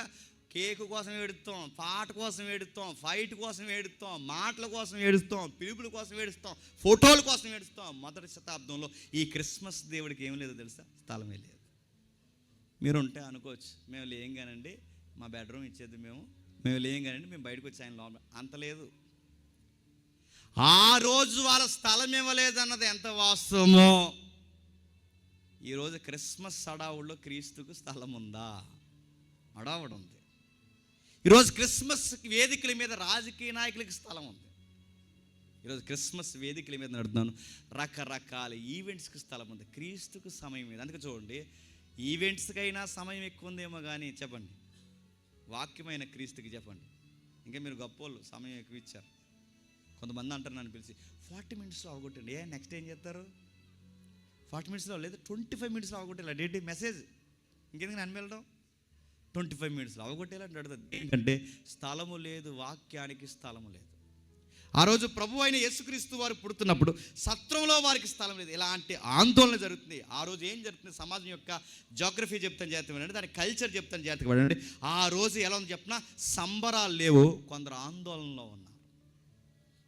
కేకు కోసం ఏడుస్తాం, పాట కోసం ఏడుస్తాం, ఫైట్ కోసం ఏడుస్తాం, మాటల కోసం ఏడుస్తాం, పిలుపుల కోసం ఏడుస్తాం, ఫోటోల కోసం ఏడుస్తాం. మొదటి శతాబ్దంలో ఈ క్రిస్మస్ దేవుడికి ఏం లేదో తెలుసా? స్థలమే లేదు. మీరు ఉంటే అనుకోవచ్చు, మేము లేం కానండి, మా బెడ్రూమ్ ఇచ్చేది మేము లేం కానండి, మేము బయటకు వచ్చి ఆయన లోపల. అంత లేదు. ఆ రోజు వాళ్ళ స్థలం ఇవ్వలేదన్నది ఎంత వాస్తవమో, ఈరోజు క్రిస్మస్ హడావుల్లో క్రీస్తుకు స్థలం ఉందా? హడావుడు ఉంది. ఈరోజు క్రిస్మస్ వేదికల మీద రాజకీయ నాయకులకి స్థలం ఉంది. ఈరోజు క్రిస్మస్ వేదికల మీద నడుతున్నాను, రకరకాల ఈవెంట్స్కి స్థలం ఉంది, క్రీస్తుకు సమయం మీద. అందుకే చూడండి, ఈవెంట్స్కైనా సమయం ఎక్కువ ఉందేమో కానీ చెప్పండి, వాక్యమైన క్రీస్తుకి చెప్పండి ఇంకా మీరు గొప్పోళ్ళు, సమయం ఎక్కువ ఇచ్చారు. కొంతమంది అంటారు నన్ను పిలిచి 40 మినిట్స్లో అవగొట్టండి. నెక్స్ట్ ఏం చేస్తారు? 40 మినిట్స్లో లేదు 25 మినిట్స్లో అవగొట్టేలా డేట్ మెసేజ్. ఇంకెందుకు నన్ను వెళ్ళడం? 25 మినిట్స్లో అవగొట్టేలా అడుగుతుంది. ఏంటంటే స్థలము లేదు, వాక్యానికి స్థలము లేదు. ఆ రోజు ప్రభు అయిన యేసుక్రీస్తు వారు పుడుతున్నప్పుడు సత్రంలో వారికి స్థలం లేదు. ఇలాంటి ఆందోళన జరుగుతుంది. ఆ రోజు ఏం జరుగుతుంది? సమాజం యొక్క జోగ్రఫీ చెప్తాను జాగ్రత్తగా, దాని కల్చర్ చెప్తాను జాగ్రత్తగా. ఆ రోజు ఎలా ఉంది చెప్పినా, సంబరాలు లేవు, కొందరు ఆందోళనలో ఉన్నారు.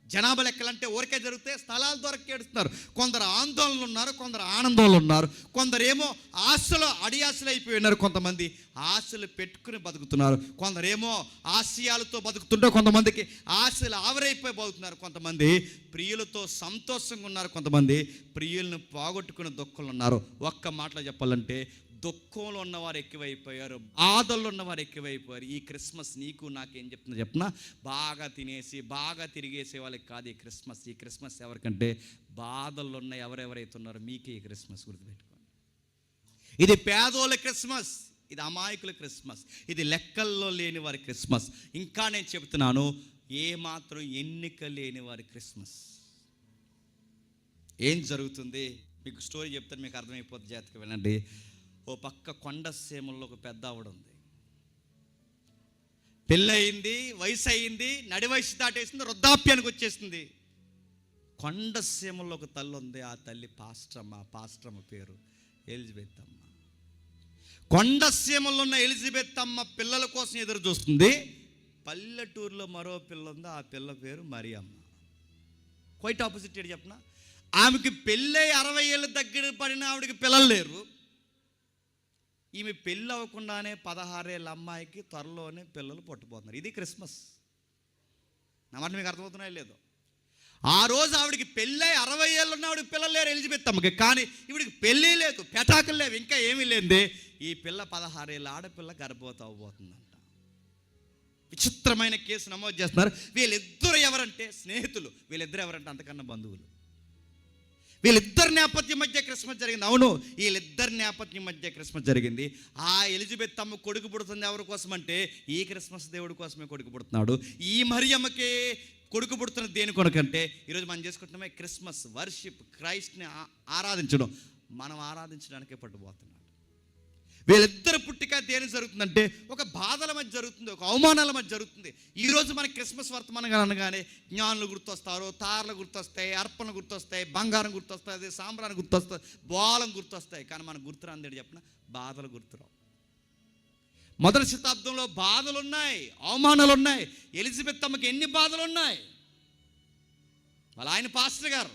జనాభా లెక్కలంటే ఊరికే జరిగితే స్థలాలు దొరకేడుస్తున్నారు. కొందరు ఆందోళనలు ఉన్నారు, కొందరు ఆనందంలో ఉన్నారు, కొందరేమో ఆశలు అడియాశలు అయిపోయి ఉన్నారు, కొంతమంది ఆశలు పెట్టుకుని బతుకుతున్నారు, కొందరేమో ఆశయాలతో బతుకుతుంటే కొంతమందికి ఆశలు ఆవిరైపోయి బతుకుతున్నారు, కొంతమంది ప్రియులతో సంతోషంగా ఉన్నారు, కొంతమంది ప్రియులను పోగొట్టుకుని దుఃఖంలో ఉన్నారు. ఒక్క మాటలో చెప్పాలంటే దుఃఖంలో ఉన్నవారు ఎక్కువైపోయారు, బాధల్లో ఉన్నవారు ఎక్కువైపోయారు. ఈ క్రిస్మస్ నీకు నాకేం చెప్తున్నా చెప్పినా, బాగా తినేసి బాగా తిరిగేసే వాళ్ళకి కాదు ఈ క్రిస్మస్. ఈ క్రిస్మస్ ఎవరికంటే బాధల్లో ఉన్న ఎవరెవరైతే ఉన్నారో మీకే ఈ క్రిస్మస్. గుర్తుపెట్టుకోండి, ఇది పేదోళ్ళ క్రిస్మస్, ఇది అమాయకుల క్రిస్మస్, ఇది లెక్కల్లో లేని వారి క్రిస్మస్. ఇంకా నేను చెబుతున్నాను, ఏమాత్రం ఎన్నిక లేని వారి క్రిస్మస్. ఏం జరుగుతుంది మీకు స్టోరీ చెప్తాను, మీకు అర్థమైపోతుంది, జాగ్రత్తగా వినండి. ఓ పక్క కొండ సీమల్లో ఒక పెద్ద ఆవిడ ఉంది. పెళ్ళయింది, వయసు అయింది, నడి వయసు దాటేసింది, వృద్ధాప్యానికి వచ్చేసింది. కొండ సీమల్లో ఒక తల్లి ఉంది. ఆ తల్లి పాస్టరమ్మ పేరు ఎలిజబెత్ అమ్మ. కొండ సీమల్లో ఉన్న ఎలిజబెత్ అమ్మ పిల్లల కోసం ఎదురు చూస్తుంది. పల్లెటూరులో మరో పిల్ల ఉంది, ఆ పిల్ల పేరు మరియమ్మ. క్వైట్ ఆపోజిట్ చెప్పిన, ఆమెకి పెళ్ళై 60 ఏళ్ళ దగ్గర పడిన ఆవిడకి పిల్లలు లేరు. ఈమె పెళ్ళి అవ్వకుండానే 16 ఏళ్ళ అమ్మాయికి త్వరలోనే పిల్లలు పుట్టబోతున్నారు. ఇది క్రిస్మస్. నా మాట మీకు అర్థమవుతున్నాయో లేదో? ఆ రోజు ఆవిడికి పెళ్ళై 60 ఏళ్ళు ఉన్న ఆవిడకి పిల్లలు లేరు ఎలిజబెత్ అమ్మకి. కానీ ఈవిడికి పెళ్ళి లేదు, పెటాకులు లేవు, ఇంకా ఏమీ లేదే. ఈ పిల్ల 16 ఏళ్ళ ఆడపిల్ల గర్భవతి అవ్వబోతుందంట. విచిత్రమైన కేసు నమోదు చేస్తున్నారు. వీళ్ళిద్దరు ఎవరంటే స్నేహితులు, వీళ్ళిద్దరు ఎవరంటే అంతకన్నా బంధువులు. వీళ్ళిద్దరి నేపథ్యం మధ్య క్రిస్మస్ జరిగింది. అవును, వీళ్ళిద్దరి నేపథ్యం మధ్య క్రిస్మస్ జరిగింది. ఆ ఎలిజబెత్ అమ్మ కొడుకు పుడుతుంది ఎవరి కోసం అంటే ఈ క్రిస్మస్ దేవుడి కోసమే కొడుకు పుడుతున్నాడు. ఈ మరియమ్మకే కొడుకు పుడుతున్న దేని కొనకంటే ఈరోజు మనం చేసుకుంటున్నామే క్రిస్మస్ వర్షిప్, క్రైస్ట్ని ఆరాధించడం. మనం ఆరాధించడానికే పట్టుబోతున్నాడు. వీళ్ళిద్దరు పుట్టిక దేని జరుగుతుందంటే ఒక బాధల మధ్య జరుగుతుంది, ఒక అవమానాల మధ్య జరుగుతుంది. ఈరోజు మనకి క్రిస్మస్ వర్తమానంగా అనగానే జ్ఞానులు గుర్తొస్తారు, తారలు గుర్తొస్తాయి, అర్పణలు గుర్తొస్తాయి, బంగారం గుర్తొస్తుంది, సాంబ్రాన్ని గుర్తొస్తుంది, బోలం గుర్తొస్తాయి. కానీ మనకు గుర్తురాందేడు చెప్పిన బాధలు గుర్తురావు. మొదటి శతాబ్దంలో బాధలు ఉన్నాయి, అవమానాలు ఉన్నాయి. ఎలిజబెత్ అమ్మకి ఎన్ని బాధలు ఉన్నాయి. వాళ్ళ ఆయన పాస్టర్ గారు,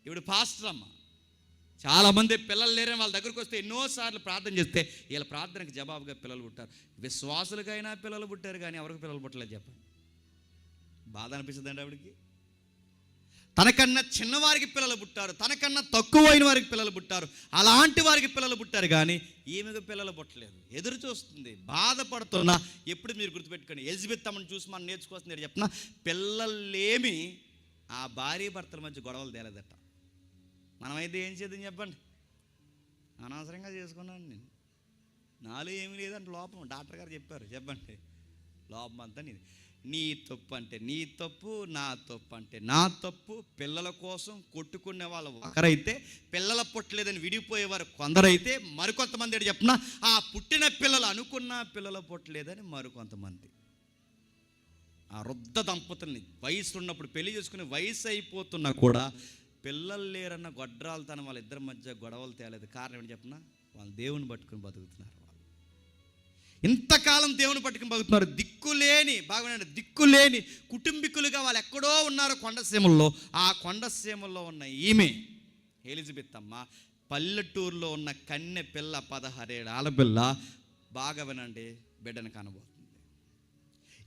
ఈవిడ పాస్టర్ అమ్మ. చాలామంది పిల్లలు లేరని వాళ్ళ దగ్గరికి వస్తే ఎన్నోసార్లు ప్రార్థన చేస్తే వీళ్ళ ప్రార్థనకి జవాబుగా పిల్లలు పుట్టారు. విశ్వాసులకైనా పిల్లలు పుట్టారు, కానీ ఎవరికి పిల్లలు పుట్టలేదు చెప్పండి. బాధ అనిపిస్తుందండి ఆవిడికి. తనకన్నా చిన్నవారికి పిల్లలు పుట్టారు, తనకన్నా తక్కువైన వారికి పిల్లలు పుట్టారు, అలాంటి వారికి పిల్లలు పుట్టారు, కానీ ఈమెకు పిల్లలు పుట్టలేదు. ఎదురు చూస్తుంది, బాధపడుతున్నా. ఎప్పుడు మీరు గుర్తుపెట్టుకోండి, ఎలిజబెత్ అమ్మని చూసి మనం నేర్చుకోవాల్సింది చెప్పిన, పిల్లలేమి ఆ భార్య భర్తల మధ్య గొడవలు తేలేదట. మనమైతే ఏం చేద్దాం చెప్పండి? అనవసరంగా చేసుకున్నాను నేను, నాలో ఏమీ లేదంటే లోపం. డాక్టర్ గారు చెప్పారు, చెప్పండి లోపం అంతా నీది. నీ తప్పు అంటే నీ తప్పు, నా తప్పు అంటే నా తప్పు. పిల్లల కోసం కొట్టుకునే వాళ్ళు ఒకరైతే, పిల్లల పుట్టలేదని విడిపోయేవారు కొందరైతే, మరికొంతమంది చెప్పిన ఆ పుట్టిన పిల్లలు అనుకున్న పిల్లలు పుట్టలేదని మరికొంతమంది. ఆ వృద్ధ దంపతుల్ని వయసు ఉన్నప్పుడు పెళ్లి చేసుకుని వయసు అయిపోతున్నా కూడా పిల్లలు లేరన్న గొడ్రాలతనం వాళ్ళిద్దరి మధ్య గొడవలు తేలేదు. కారణం ఏంటి చెప్పిన, వాళ్ళు దేవుని పట్టుకుని బతుకుతున్నారు. వాళ్ళు ఇంతకాలం దేవుని పట్టుకుని బతుకుతున్నారు. దిక్కులేని కుటుంబీకులుగా వాళ్ళు ఎక్కడో ఉన్నారు కొండసీమల్లో. ఆ కొండసీమల్లో ఉన్న ఈమె ఎలిజబెత్ అమ్మ పల్లెటూరులో ఉన్న కన్నె పిల్ల, 16 ఏళ్ళ ఆడపిల్ల. బాగా వినండి, బిడ్డను కనబోతుంది.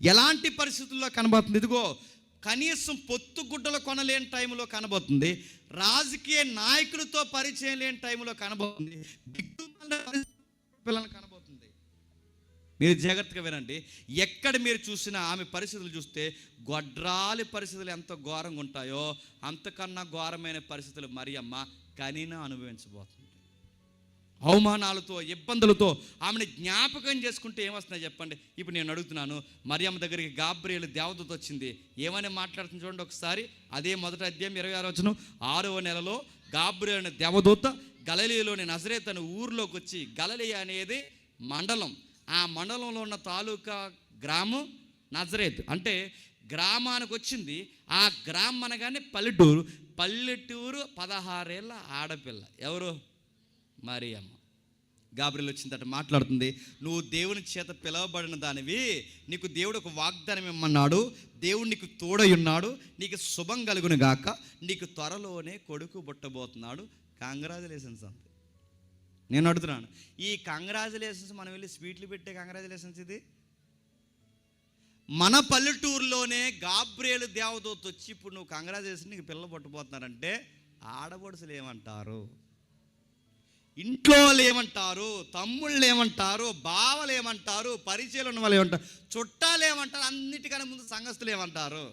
ఎలాంటి పరిస్థితుల్లో కనబోతుంది? ఇదిగో కనీసం పొత్తుగుడ్డలు కొనలేని టైంలో కనబోతుంది, రాజకీయ నాయకులతో పరిచయం లేని టైంలో కనబోతుంది, పిల్లలు కనబోతుంది. మీరు జాగ్రత్తగా వినండి. ఎక్కడ మీరు చూసినా ఆమె పరిస్థితులు చూస్తే గొడ్రాలి పరిస్థితులు ఎంత ఘోరంగా ఉంటాయో అంతకన్నా ఘోరమైన పరిస్థితులు మరియమ్మ కనీనా అనుభవించబోతుంది. అవమానాలతో, ఇబ్బందులతో ఆమెను జ్ఞాపకం చేసుకుంటే ఏమొస్తున్నాయి చెప్పండి? ఇప్పుడు నేను అడుగుతున్నాను, మరియమ్మ దగ్గరికి గాబ్రియేలు దేవదూత వచ్చింది, ఏమని మాట్లాడుతుంది చూడండి ఒకసారి. అదే మొదటి అధ్యాయం 26వ వచనం. 6వ నెలలో గాబ్రియేలు అనే దేవదూత గలిలయలోని నజరేతు అనే ఊరిలోకి వచ్చి, గలిలయ అనేది మండలం, ఆ మండలంలో ఉన్న తాలూకా గ్రామం నజరేతు. అంటే గ్రామానికి వచ్చింది. ఆ గ్రామం అనగానే పల్లెటూరు. 16 ఏళ్ళ ఆడపిల్ల. ఎవరు? మరియమ్మ. గాబ్రియేలు వచ్చిన తర్వాత మాట్లాడుతుంది, నువ్వు దేవుని చేత పిలవబడిన దానివి, నీకు దేవుడు ఒక వాగ్దానం ఇమ్మన్నాడు, దేవుడు నీకు తోడై ఉన్నాడు, నీకు శుభం కలుగును గాక, నీకు త్వరలోనే కొడుకు పుట్టబోతున్నాడు. కంగ్రాచులేషన్స్ అంతే. నేను అడుగుతున్నాను, ఈ కంగ్రాచులేషన్స్ మనం వెళ్ళి స్వీట్లు పెట్టే కంగ్రాచులేషన్స్ ఇది? మన పల్లెటూరులోనే గాబ్రియేలు దేవదూత వచ్చి ఇప్పుడు నువ్వు కంగ్రాచులేషన్, నీకు పిల్లలు పుట్టబోతున్నారంటే ఆడపడుచులు ఏమంటారు? ఇంట్లో ఏమంటారు, తమ్ముళ్ళు ఏమంటారు, బావలు ఏమంటారు, పరిచయాలు ఉన్న వాళ్ళు ఏమంటారు, చుట్టాలు ఏమంటారు, అన్నిటికన్నా ముందు సంఘస్థులు ఏమంటారు.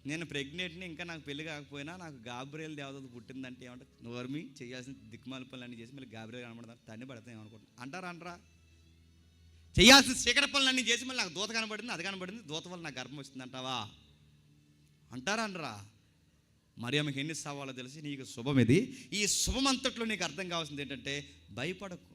నేను ప్రెగ్నెంట్ని, ఇంకా నాకు పెళ్లి కాకపోయినా నాకు గాబ్రియల్ దేవత పుట్టిందంటే ఏమంటారు, నోర్మి చేయాల్సిన దిక్కుమాల పనులన్నీ చేసి మళ్ళీ గాబ్రియల్ కనబడతారు, తండ్రి పడతాం ఏమనుకుంటున్నాను అంటారా అనరా? చేయాల్సిన చీకటి పనులన్నీ చేసి మళ్ళీ నాకు దూత కనబడింది, అది కనబడింది, దూత వల్ల నాకు గర్భం వస్తుంది అంటావా? అంటారా అనరా? మరియమ్మకి ఎన్ని సవాలో తెలిసి నీకు శుభం ఇది. ఈ శుభం అంతట్లో నీకు అర్థం కావాల్సింది ఏంటంటే, భయపడకు,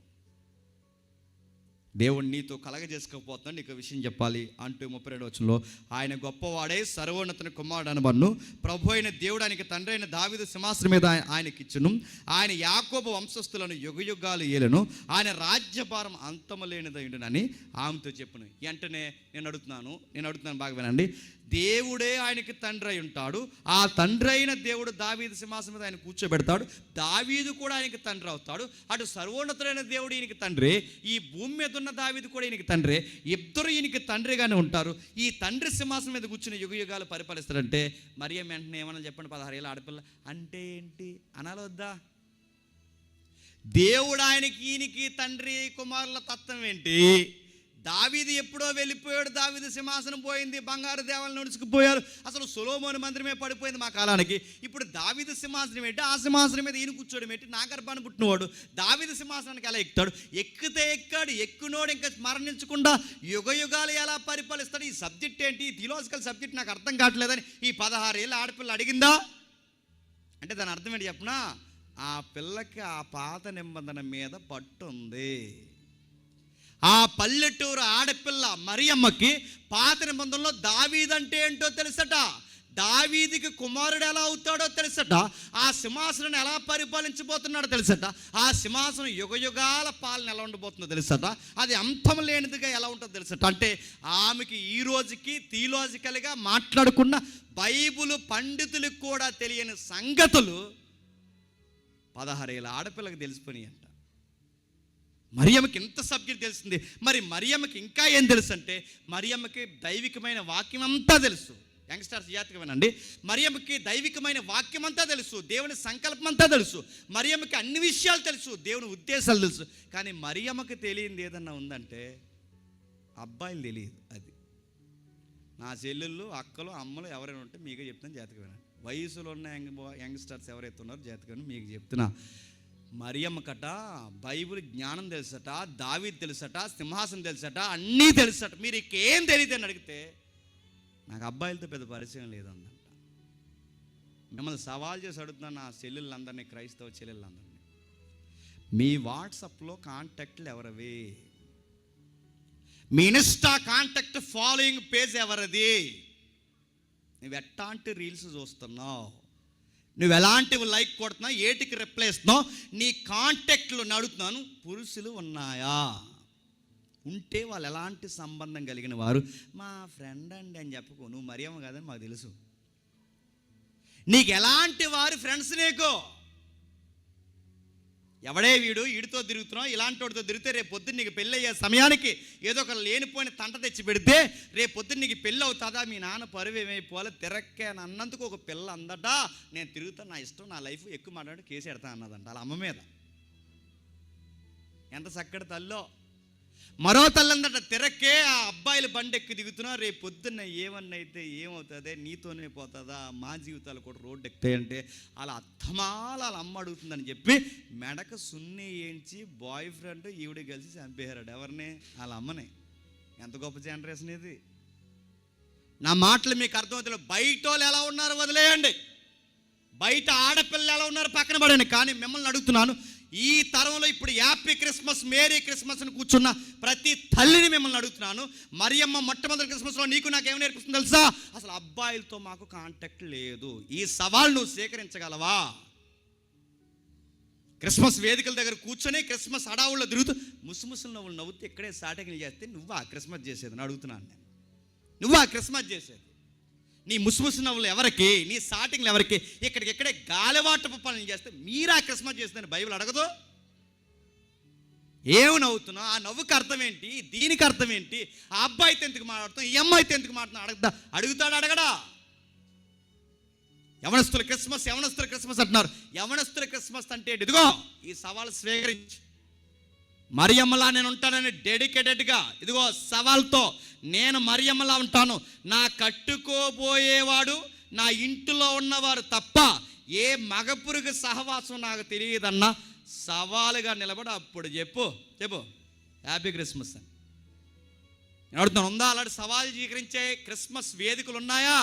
దేవుడు నీతో కలగజేసుకోకపోతున్నాడు, నీకు విషయం చెప్పాలి అంటూ 32వ వచనంలో, ఆయన గొప్పవాడే సర్వోన్నతుని కుమారుడు అనబడును, ప్రభు అయిన దేవుడు ఆయనకి తండ్రి అయిన దావీదు సింహాసనం మీద ఆయనకి ఇచ్చును, ఆయన యాకోబు వంశస్థులను యుగయుగాలు ఏలును, ఆయన రాజ్యభారం అంతము లేనిదయుండునని ఆమెతో చెప్పును. వెంటనే నేను అడుగుతున్నాను బాగా వినండి. దేవుడే ఆయనకి తండ్రి అయి ఉంటాడు, ఆ తండ్రి అయిన దేవుడు దావీదు సింహాసనం మీద ఆయన కూర్చోబెడతాడు, దావీదు కూడా ఆయనకి తండ్రి అవుతాడు. అటు సర్వోన్నతుడైన దేవుడు ఈయనకి తండ్రి, ఈ భూమి మీద ఉన్న దావీదు కూడా ఈయనకి తండ్రి, ఇద్దరు ఈయనకి తండ్రిగానే ఉంటారు. ఈ తండ్రి సింహాసనం మీద కూర్చుని యుగయుగాలు పరిపాలిస్తాడంటే మరియమ్మ వెంటనే ఏమన్నా చెప్పండి, 16 ఏళ్ళ ఆడపిల్ల అంటే ఏంటి అనాలి వద్దా? దేవుడు ఆయనకి ఈయనకి తండ్రి కుమారుల తత్వం ఏంటి? దావీదు ఎప్పుడో వెళ్ళిపోయాడు, దావీదు సింహాసనం పోయింది, బంగారు దేవాలను నడుచుకుపోయారు, అసలు సొలొమోను మందిరమే పడిపోయింది మా కాలానికి. ఇప్పుడు దావీదు సింహాసనం ఏంటి, ఆ సింహాసనం మీద ఈయన కూర్చోడం ఏంటి? నా గర్భాన్ని పుట్టినవాడు దావీదు సింహాసనానికి ఎలా ఎక్కుతాడు? ఎక్కితే ఎక్కాడు, ఎక్కునోడు ఇంకా మరణించకుండా యుగయుగాలు ఎలా పరిపాలిస్తాడు? ఈ సబ్జెక్ట్ ఏంటి, ఈ థియలాజికల్ సబ్జెక్ట్ నాకు అర్థం కావట్లేదని ఈ 16 ఏళ్ళ ఆడపిల్ల అడిగిందా అంటే దాని అర్థం ఏంటి చెప్పనా? ఆ పిల్లకి ఆ పాత నిబంధన మీద పట్టు ఉంది. ఆ పల్లెటూరు ఆడపిల్ల మరియమ్మకి పాత నిబంధనలో దావీదంటే ఏంటో తెలుసట, దావీదికి కుమారుడు ఎలా అవుతాడో తెలుసట, ఆ సింహాసనం ఎలా పరిపాలించబోతున్నాడో తెలుసట, ఆ సింహాసనం యుగయుగాల పాలన ఎలా ఉండబోతుందో తెలుసట, అది అంతం లేనిదిగా ఎలా ఉంటుందో తెలుసట. అంటే ఆమెకి ఈ రోజుకి థియలాజికల్గా మాట్లాడుకున్న బైబుల్ పండితులకు కూడా తెలియని సంగతులు 16 ఏళ్ళ ఆడపిల్లకి తెలిసిపోయి అంట. మరియమ్మకి ఇంత సబ్జెక్ట్ తెలిసింది. మరి మరియమ్మకి ఇంకా ఏం తెలుసు అంటే, మరియమ్మకి దైవికమైన వాక్యం అంతా తెలుసు. యంగ్స్టర్స్ జాగ్రత్తగా వినండి. మరియమ్మకి దైవికమైన వాక్యం అంతా తెలుసు, దేవుని సంకల్పం అంతా తెలుసు, మరియమ్మకి అన్ని విషయాలు తెలుసు, దేవుని ఉద్దేశాలు తెలుసు. కానీ మరియమ్మకి తెలియంది ఏదన్నా ఉందంటే అబ్బాయిలు తెలియదు. అది నా చెల్లెళ్ళు, అక్కలు, అమ్మలు ఎవరైనా ఉంటే మీకే చెప్తాను, జాగ్రత్తగా వినండి. వయసులో ఉన్న యంగ్స్టర్స్ ఎవరైతే ఉన్నారో జాగ్రత్తగా వినండి, మీకు చెప్తున్నా. మరియమ్మకట బైబిల్ జ్ఞానం తెలుసట, దావీదు తెలుసట, సింహాసనం తెలుసట, అన్నీ తెలుసట. మీరు ఇంకేం తెలియదు అని అడిగితే నాకు అబ్బాయిలతో పెద్ద పరిచయం లేదందంట. మిమ్మల్ని సవాల్ చేసి అడుగుతున్నాను, నా చెల్లెళ్ళందరినీ, క్రైస్తవ చెల్లెళ్ళందరినీ, మీ వాట్సాప్లో కాంటాక్ట్లు ఎవరవి? మీ ఇన్స్టా కాంటాక్ట్ ఫాలోయింగ్ పేజ్ ఎవరది? నువ్వు ఎట్లాంటి రీల్స్ చూస్తున్నావు, నువ్వు ఎలాంటివి లైక్ కొడుతున్నావు, ఏటికి రిప్లై ఇస్తున్నావు, నీ కాంటాక్ట్లు అడుగుతున్నాను. పురుషులు ఉన్నాయా? ఉంటే వాళ్ళు ఎలాంటి సంబంధం కలిగిన వారు? మా ఫ్రెండ్ అండి అని చెప్పుకో, నువ్వు మరియమ్మ కాదని మాకు తెలుసు. నీకు ఎలాంటి వారు ఫ్రెండ్స్? నీకు ఎవడే వీడు, వీడితో తిరుగుతున్నావు, ఇలాంటి వాడితో తిరిగితే రేపు పొద్దున్న నీకు పెళ్ళి అయ్యే సమయానికి ఏదో ఒక లేనిపోయిన తంట తెచ్చి పెడితే రేపు పొద్దున్న నీకు పెళ్ళి అవుతుందా? మీ నాన్న పరువు ఏమైపోవాలి, తిరక్కాను అన్నందుకు ఒక పిల్ల అందట, నేను తిరుగుతాను, నా ఇష్టం, నా లైఫ్, ఎక్కువ మాట్లాడి కేసు ఎడతా అన్నదంట వాళ్ళ అమ్మ మీద. ఎంత చక్కటి తల్లో. మరో తల్లందట, తిరక్కే ఆ అబ్బాయిలు బండెక్కి దిగుతున్నా, రేపు పొద్దున్న ఏమన్నైతే ఏమవుతుంది, నీతోనే పోతుందా, మా జీవితాలు కూడా రోడ్డు ఎక్కుతాయంటే అలా అత్తమాల వాళ్ళ అమ్మ అడుగుతుందని చెప్పి మెడక సున్ని ఏంచి బాయ్ ఫ్రెండ్ ఈవిడ కలిసి చంపేశాడు. ఎవరిని? వాళ్ళ అమ్మని. ఎంత గొప్ప జనరేషన్ ఇది. నా మాటలు మీకు అర్థమవుతుంది. బయట వాళ్ళు ఎలా ఉన్నారు వదిలేయండి, బయట ఆడపిల్లలు ఎలా ఉన్నారు పక్కన పడండి, కానీ మిమ్మల్ని అడుగుతున్నాను, ఈ తరంలో ఇప్పుడు హ్యాపీ క్రిస్మస్, మేరీ క్రిస్మస్ అని కూర్చున్న ప్రతి తల్లిని మిమ్మల్ని అడుగుతున్నాను. మరియమ్మ మొట్టమొదటి క్రిస్మస్లో నీకు నాకు ఏమి నేర్పిస్తుంది తెలుసా? అసలు అబ్బాయిలతో మాకు కాంటాక్ట్ లేదు. ఈ సవాల్ నువ్వు స్వీకరించగలవా? క్రిస్మస్ వేదికల దగ్గర కూర్చొని క్రిస్మస్ హడావుల్లో తిరుగుతూ ముసుముసులు నవ్వులు నవ్వుతూ ఇక్కడే సాటింగ్లు చేస్తే నువ్వా క్రిస్మస్ చేసేది అని అడుగుతున్నాను నేను. నువ్వా క్రిస్మస్ చేసేది? నీ ముసుముసు నవ్వులు ఎవరికి, నీ సాటింగ్లు ఎవరికి? ఇక్కడికిక్కడే గాలివాటపు పనులు చేస్తే మీరా క్రిస్మస్ చేస్తుందని బైబిల్ అడగదు. ఏమి నవ్వుతున్నావు? ఆ నవ్వుకి అర్థం ఏంటి, దీనికి అర్థం ఏంటి? ఆ అబ్బాయితో ఎందుకు మాట్లాడుతాం, ఈ అమ్మాయితో ఎందుకు మాట్లాడుతాం అడుగుతాడు, అడగడా? యవనస్తుల క్రిస్మస్, యవనస్తుల క్రిస్మస్ అంటున్నారు. యవనస్తుల క్రిస్మస్ అంటే ఇదిగో ఈ సవాల్ స్వీకరించి, మరియమ్మలా నేను ఉంటానని డెడికేటెడ్గా, ఇదిగో సవాల్తో నేను మరియమ్మలా ఉంటాను, నా కట్టుకోబోయేవాడు నా ఇంటిలో ఉన్నవారు తప్ప ఏ మగపురుగు సహవాసం నాకు తెలియదన్న సవాలుగా నిలబడి అప్పుడు చెప్పు హ్యాపీ క్రిస్మస్ అని. నేను అడుగుతాను, ఉందా అలాంటి సవాలు స్వీకరించే క్రిస్మస్ వేదికలు ఉన్నాయా?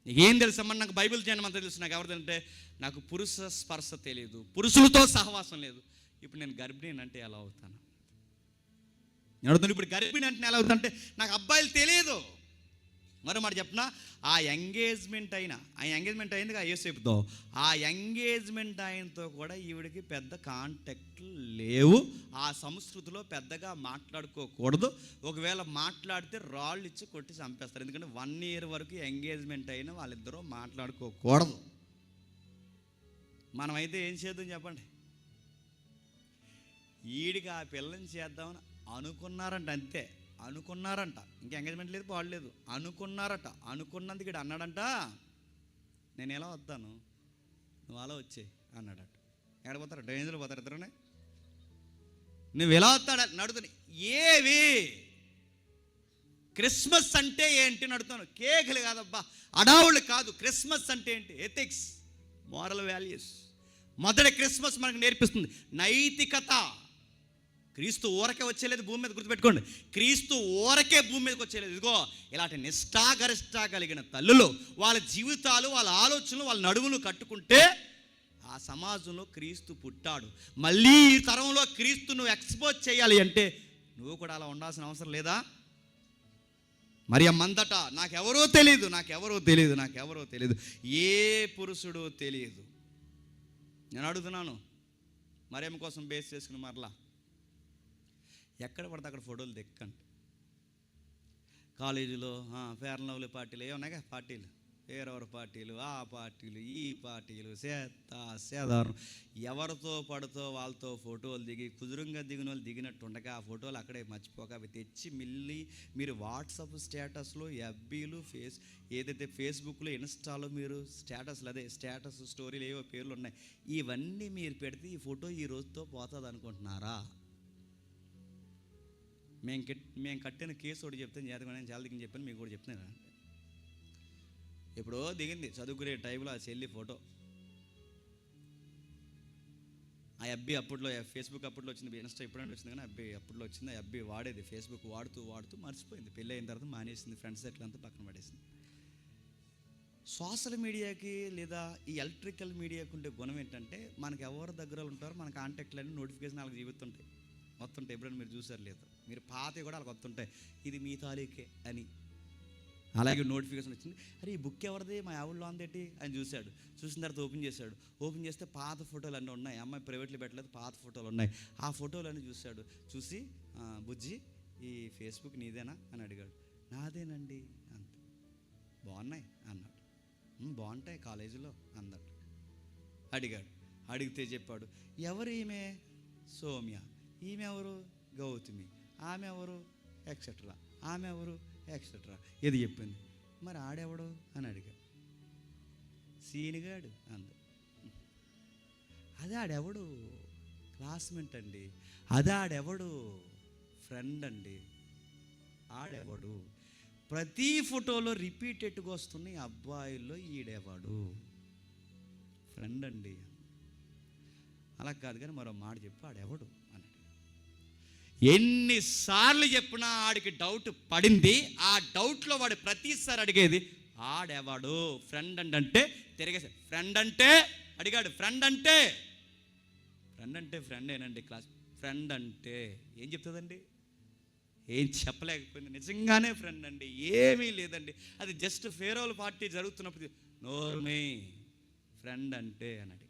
నీకేం తెలుసమ్మా? నాకు బైబిల్ జ్ఞానం అంతా తెలుసు. నాకు ఎవరిదంటే నాకు పురుష స్పర్శ తెలియదు, పురుషులతో సహవాసం లేదు. ఇప్పుడు నేను గర్భిణి అంటే ఎలా అవుతాను? నేను అడుగుతాను, ఇప్పుడు గర్భిణి అంటే ఎలా అవుతానంటే నాకు అబ్బాయిలు తెలియదు. మరో మాట చెప్పిన, ఆ ఎంగేజ్మెంట్ అయిందిగా యేసేపుతో, ఆ ఎంగేజ్మెంట్ ఆయనతో కూడా ఈవిడికి పెద్ద కాంటాక్ట్లు లేవు. ఆ సంస్కృతిలో పెద్దగా మాట్లాడుకోకూడదు. ఒకవేళ మాట్లాడితే రాళ్ళు ఇచ్చి కొట్టి చంపేస్తారు. ఎందుకంటే 1 year వరకు ఎంగేజ్మెంట్ అయిన వాళ్ళిద్దరూ మాట్లాడుకోకూడదు. మనమైతే ఏం చేద్దాం చెప్పండి? ఈడికి ఆ పిల్లని చేద్దామని అనుకున్నారంట, అంతే అనుకున్నారంట. ఇంకా ఎంగేజ్మెంట్ లేదు, పాడలేదు, అనుకున్నారట. అనుకున్నందుకు ఇక్కడ అన్నాడంట, నేను ఎలా వస్తాను, నువ్వు అలా వచ్చే అన్నాడట. ఎక్కడ పోతారు? డ్రైనేజ్లో పోతారు ఇద్దరునే. నువ్వు ఎలా వస్తాడ నడుతుని ఏవి? క్రిస్మస్ అంటే ఏంటి నడుతాను? కేకులు కాదబ్బా, అడావుళ్ళు కాదు. క్రిస్మస్ అంటే ఏంటి? Ethics, moral values. మొదటి క్రిస్మస్ మనకు నేర్పిస్తుంది నైతికత. క్రీస్తు ఊరకే వచ్చేలేదు భూమి మీద, గుర్తుపెట్టుకోండి. క్రీస్తు ఊరకే భూమి మీదకి వచ్చేలేదు. ఇదిగో ఇలాంటి నిష్ఠాగరిష్ట కలిగిన తల్లులు వాళ్ళ జీవితాలు, వాళ్ళ ఆలోచనలు, వాళ్ళ నడువులు కట్టుకుంటే ఆ సమాజంలో క్రీస్తు పుట్టాడు. మళ్ళీ ఈ తరంలో క్రీస్తు నువ్వు ఎక్స్పోజ్ చేయాలి అంటే నువ్వు కూడా అలా ఉండాల్సిన అవసరం లేదా? మరి అమ్మంతట నాకెవరో తెలియదు, ఏ పురుషుడు తెలియదు. నేను అడుగుతున్నాను, మరియమ్మ కోసం బేస్ చేసుకుని మరలా ఎక్కడ పడితే అక్కడ ఫోటోలు దిక్కండి. కాలేజీలో ఫేర్ అండ్ లవ్లీ పార్టీలు ఏమన్నాయిగా, పార్టీలు, వేరెవరు పార్టీలు, ఆ పార్టీలు, ఈ పార్టీలు, సేదారం, ఎవరితో పడుతో వాళ్ళతో ఫోటోలు దిగి కుదురుగా దిగిన వాళ్ళు దిగినట్టు ఉండగా ఆ ఫోటోలు అక్కడే మర్చిపోక అవి తెచ్చి మిల్లి మీరు వాట్సాప్ స్టేటస్లో, ఎఫ్బీలు, ఏదైతే ఫేస్బుక్లో, ఇన్స్టాలో మీరు స్టేటస్ స్టోరీలు ఏవో పేర్లు ఉన్నాయి, ఇవన్నీ మీరు పెడితే ఈ ఫోటో ఈ రోజుతో పోతుంది అనుకుంటున్నారా? మేము కట్టిన కేసు ఒకటి చెప్తాను, జాతకం చాలా దిగిన చెప్పాను, మీకు కూడా చెప్తున్నాను. ఎప్పుడో దిగింది చదువుకునే టైంలో ఆ చెల్లి ఫోటో. ఆ ఎఫ్బీ అప్పట్లో, ఫేస్బుక్ అప్పట్లో వచ్చింది, ఇన్స్టా ఎప్పుడైనా వచ్చింది కానీ ఎఫ్బీ అప్పట్లో వచ్చింది. ఆ ఎఫ్బీ వాడేది, ఫేస్బుక్ వాడుతూ మర్చిపోయింది. పెళ్ళి అయిన తర్వాత మానేసింది, ఫ్రెండ్స్ ఎట్లంతా పక్కన పడేసింది. సోషల్ మీడియాకి లేదా ఈ ఎలక్ట్రికల్ మీడియాకి ఉండే గుణం ఏంటంటే మనకు ఎవరు దగ్గర ఉంటారో మన కాంటాక్ట్లు అన్నీ నోటిఫికేషన్ వాళ్ళకి జీవితుంటాయి, వస్తుంటాయి. ఎప్పుడైనా మీరు చూసారు లేదు? మీరు పాతవి కూడా వాళ్ళకి వస్తుంటాయి, ఇది మీ తాలూకే అని. అలాగే నోటిఫికేషన్ వచ్చింది, అరే ఈ బుక్ ఎవరిది, మా ఆవిడలో అందేటి అని చూశాడు. చూసిన తర్వాత ఓపెన్ చేస్తే పాత ఫోటోలు అన్నీ ఉన్నాయి. అమ్మాయి ప్రైవేట్లో పెట్టలేదు, పాత ఫోటోలు ఉన్నాయి. ఆ ఫోటోలు అన్నీ చూసి బుజ్జి ఈ ఫేస్బుక్ నీదేనా అని అడిగాడు. నాదేనండి అంత. బాగున్నాయి అన్నాడు. బాగుంటాయి కాలేజీలో అన్నాడు. అడిగితే చెప్పాడు, ఎవరు ఈమె? సౌమ్య. ఈమె ఎవరు? గౌతమి. ఆమె ఎవరు? ఎక్సెట్రా. ఆమె ఎవరు? ఎక్సెట్రా. ఇది చెప్పింది. మరి ఆడెవడు అని అడిగాడు. సీనిగాడు అంది. అది ఆడెవడు? క్లాస్మేట్ అండి. అది ఆడెవడు? ఫ్రెండ్ అండి. ఆడెవడు? ప్రతి ఫోటోలో రిపీటెడ్గా వస్తున్న అబ్బాయిల్లో ఈడెవడు? ఫ్రెండ్ అండి. అలా కాదు కానీ మరో మాట చెప్పు, ఆడెవడు అని. ఎన్నిసార్లు చెప్పినా ఆడికి డౌట్ పడింది. ఆ డౌట్లో వాడు ప్రతిసారి అడిగేది ఆడెవాడు? ఫ్రెండ్ అంటే తిరిగేసి ఫ్రెండ్ అంటే అడిగాడు. ఫ్రెండ్ అంటే ఫ్రెండేనండి క్లాస్. ఫ్రెండ్ అంటే ఏం చెప్తుందండి? ఏం చెప్పలేకపోయింది. నిజంగానే ఫ్రెండ్ అండి, ఏమీ లేదండి, అది జస్ట్ ఫేర్వెల్ పార్టీ జరుగుతున్నప్పుడు నోర్మే ఫ్రెండ్ అంటే అని అడిగాడు.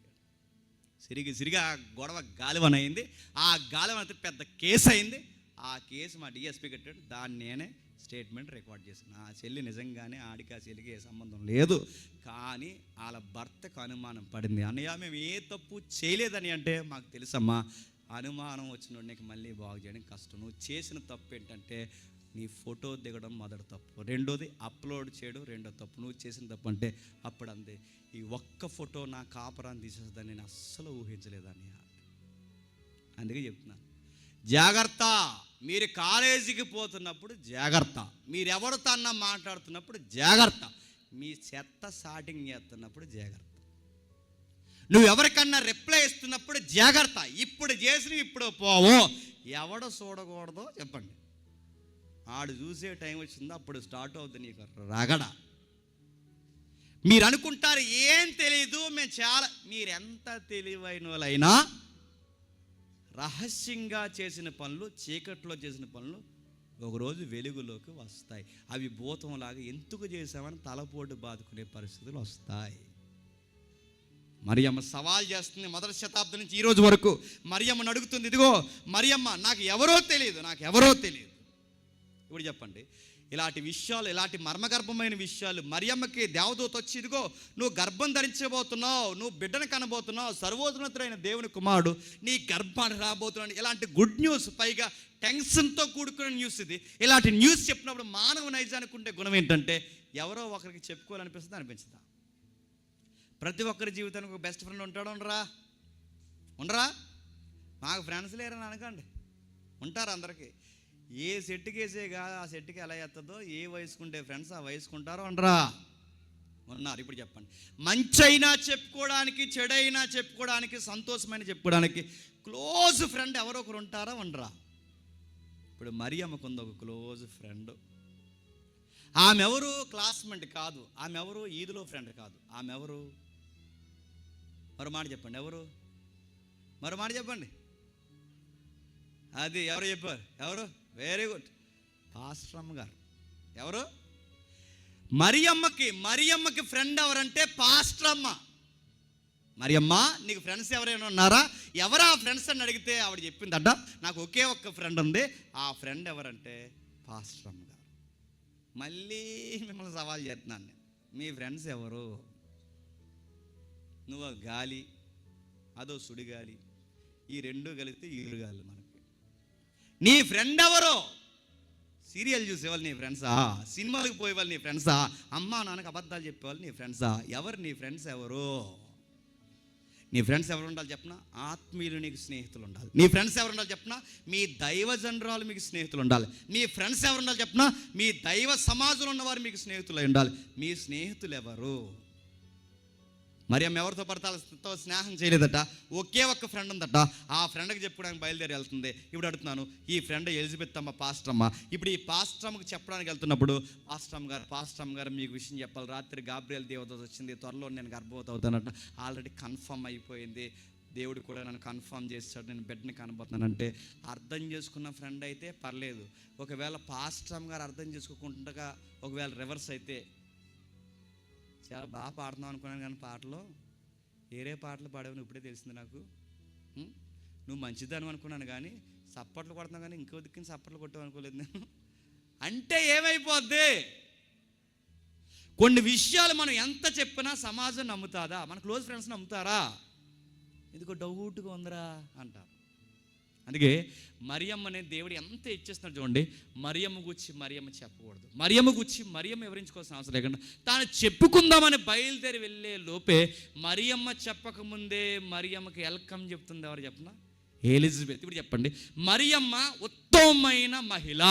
సిరిగా ఆ గొడవ గాలివన్ అయింది. ఆ గాలివన్ అయితే పెద్ద కేసు అయింది. ఆ కేసు మా డిఎస్పీ కట్టాడు. దాన్ని నేనే స్టేట్మెంట్ రికార్డ్ చేశాను. ఆ చెల్లి నిజంగానే ఆడికి ఆ చెల్లికి ఏ సంబంధం లేదు, కానీ వాళ్ళ భర్తకు అనుమానం పడింది. అన్నయ్య మేము ఏ తప్పు చేయలేదని అంటే, మాకు తెలుసమ్మా అనుమానం వచ్చిన నీకు మళ్ళీ బాగు చేయడం కష్టం. నువ్వు చేసిన తప్పు ఏంటంటే నీ ఫోటో దిగడం మొదటి తప్పు, రెండోది అప్లోడ్ చేయడం రెండో తప్పు. నువ్వు చేసిన తప్పు అంటే అప్పుడు అందే, ఈ ఒక్క ఫోటో నా కాపురాన్ని తీసేస్తుందని నేను అస్సలు ఊహించలేదని. అందుకే చెప్తున్నాను, జాగ్రత్త. మీరు కాలేజీకి పోతున్నప్పుడు జాగ్రత్త, మీరెవరితో అన్నా మాట్లాడుతున్నప్పుడు జాగ్రత్త, మీ చెత్త స్టార్టింగ్ చేస్తున్నప్పుడు జాగ్రత్త, నువ్వు ఎవరికన్నా రిప్లై ఇస్తున్నప్పుడు జాగ్రత్త. ఇప్పుడు చేసినవి ఇప్పుడు పోవో, ఎవడ చూడకూడదో చెప్పండి. ఆడు చూసే టైం వచ్చిందో అప్పుడు స్టార్ట్ అవుతుంది నీకు రగడ. మీరు అనుకుంటారు ఏం తెలీదు, మేము చాలా, మీరెంత తెలివైన వాళ్ళైనా రహస్యంగా చేసిన పనులు, చీకట్లో చేసిన పనులు ఒకరోజు వెలుగులోకి వస్తాయి. అవి భూతంలాగా ఎందుకు చేసామని తలపోటు బాదుకునే పరిస్థితులు వస్తాయి. మరియమ్మ సవాల్ చేస్తుంది. మొదటి శతాబ్దం నుంచి ఈ రోజు వరకు మరియమ్మను అడుగుతుంది, ఇదిగో మరియమ్మ, నాకు ఎవరో తెలియదు, నాకు ఎవరో తెలియదు. ఇప్పుడు చెప్పండి, ఇలాంటి విషయాలు, ఇలాంటి మర్మగర్భమైన విషయాలు మరియమ్మకి దేవదూత వచ్చి, ఇదిగో నువ్వు గర్భం ధరించబోతున్నావు, నువ్వు బిడ్డను కనబోతున్నావు, సర్వోన్నతుడైన దేవుని కుమారుడు నీ గర్భాన్ని రాబోతున్నాడు, ఇలాంటి గుడ్ న్యూస్, పైగా టెన్షన్తో కూడుకున్న న్యూస్ ఇది. ఇలాంటి న్యూస్ చెప్పినప్పుడు మానవ నైజానికి ఉండే గుణం ఏంటంటే ఎవరో ఒకరికి చెప్పుకోవాలనిపిస్తుంది, అనిపించిందా? ప్రతి ఒక్కరి జీవితానికి ఒక బెస్ట్ ఫ్రెండ్ ఉంటాడు. ఉండరా? మాకు ఫ్రెండ్స్ లేరని అనకండి, ఉంటారు అందరికీ. ఏ సెట్కి వేసేగా ఆ సెట్కి ఎలా ఎత్తదో, ఏ వయసుకుంటే ఫ్రెండ్స్ ఆ వయసుకుంటారో ఉండరా? ఉన్నారు. ఇప్పుడు చెప్పండి, మంచి అయినా చెప్పుకోవడానికి, చెడైనా చెప్పుకోవడానికి, సంతోషమైన చెప్పుకోవడానికి క్లోజ్ ఫ్రెండ్ ఎవరో ఒకరు ఉంటారా? ఉండరా? ఇప్పుడు మరియమ్మకు ఉంది ఒక క్లోజ్ ఫ్రెండ్. ఆమె ఎవరు? క్లాస్మేట్ కాదు, ఆమె ఎవరు? ఈదులో ఫ్రెండ్ కాదు, ఆమె ఎవరు? మరో మాట చెప్పండి, ఎవరు? మరో మాట చెప్పండి. అది ఎవరు చెప్పారు? ఎవరు? వెరీ గుడ్, పాస్టరమ్మ గారు. ఎవరు? మరియమ్మకి ఫ్రెండ్ ఎవరంటే పాస్టరమ్మ. మరియమ్మ, నీకు ఫ్రెండ్స్ ఎవరైనా ఉన్నారా? ఎవరా ఫ్రెండ్స్ అని అడిగితే ఆవిడ చెప్పిందట, నాకు ఒకే ఒక్క ఫ్రెండ్ ఉంది, ఆ ఫ్రెండ్ ఎవరంటే పాస్టరమ్మ గారు. మళ్ళీ మిమ్మల్ని సవాల్ చేస్తున్నాను నేను, మీ ఫ్రెండ్స్ ఎవరు? నువ్వు గాలి, అదో సుడిగాలి, ఈ రెండు కలిస్తే ఈరుగాలి. మనకి నీ ఫ్రెండ్ ఎవరో? సీరియల్ చూసేవాళ్ళు నీ ఫ్రెండ్సా? సినిమాలకు పోయేవాళ్ళు నీ ఫ్రెండ్సా? అమ్మా నాన్నకు అబద్ధాలు చెప్పేవాళ్ళు నీ ఫ్రెండ్సా? ఎవరు నీ ఫ్రెండ్స్ ఎవరు? నీ ఫ్రెండ్స్ ఎవరు ఉండాలి చెప్పనా? ఆత్మీయులు నీకు స్నేహితులు ఉండాలి. నీ ఫ్రెండ్స్ ఎవరు ఉండాలి చెప్పనా? మీ దైవజనరాలు మీకు స్నేహితులు ఉండాలి. మీ ఫ్రెండ్స్ ఎవరు ఉండాలి చెప్పనా? మీ దైవ సమాజంలో ఉన్నవారు మీకు స్నేహితులు ఉండాలి. మీ స్నేహితులు ఎవరు? మరియమ్మ ఎవరితో పడతాతో స్నేహం చేయలేదట, ఒకే ఒక్క ఫ్రెండ్ ఉందట. ఆ ఫ్రెండ్కి చెప్పుకోవడానికి బయలుదేరి వెళ్తుంది. ఇప్పుడు అడుగుతున్నాను, ఈ ఫ్రెండ్ ఎలిజబెత్ అమ్మ, పాస్టరమ్మ. ఇప్పుడు ఈ పాస్టరమ్మకి చెప్పడానికి వెళ్తున్నప్పుడు, పాస్టరమ్మ గారు మీకు విషయం చెప్పాలి, రాత్రి గాబ్రియల్ దేవదూత వచ్చింది, త్వరలో నేను గర్భవతి అవుతానట, ఆల్రెడీ కన్ఫర్మ్ అయిపోయింది, దేవుడు కూడా నన్ను కన్ఫర్మ్ చేస్తాడు, నేను బిడ్డని కనబోతున్నానంటే. అర్థం చేసుకున్న ఫ్రెండ్ అయితే పర్లేదు, ఒకవేళ పాస్టరమ్మ గారు అర్థం చేసుకోకుండా ఒకవేళ రివర్స్ అయితే, చాలా బాగా పాడుతున్నావు అనుకున్నాను, కానీ పాటలో వేరే పాటలు పాడేవని ఇప్పుడే తెలిసింది నాకు. నువ్వు మంచిదని అనుకున్నాను, కానీ సప్పట్లు కొడుతున్నావు, కానీ ఇంకో దిక్కుని సప్పట్లు కొట్టావు అనుకోలేదు నేను. అంటే ఏమైపోద్ది? కొన్ని విషయాలు మనం ఎంత చెప్పినా సమాజం నమ్ముతాదా? మన క్లోజ్ ఫ్రెండ్స్ నమ్ముతారా? ఎందుకో డౌట్గా ఉందిరా అంటారు. అందుకే మరియమ్మనే దేవుడు ఎంత ఇచ్చేస్తున్నాడు చూడండి. మరియమ్మ గురించి మరియమ్మ చెప్పకూడదు, మరియమ్మ గురించి మరియమ్మ వివరించుకోవాల్సిన అవసరం లేకుండా తాను చెప్పుకుందామని బయలుదేరి వెళ్ళే లోపే మరియమ్మ చెప్పకముందే మరియమ్మకి వెల్కమ్ చెప్తుంది. ఎవరు చెప్పనా? ఎలిజబెత్. ఇప్పుడు చెప్పండి, మరియమ్మ ఉత్తమమైన మహిళ,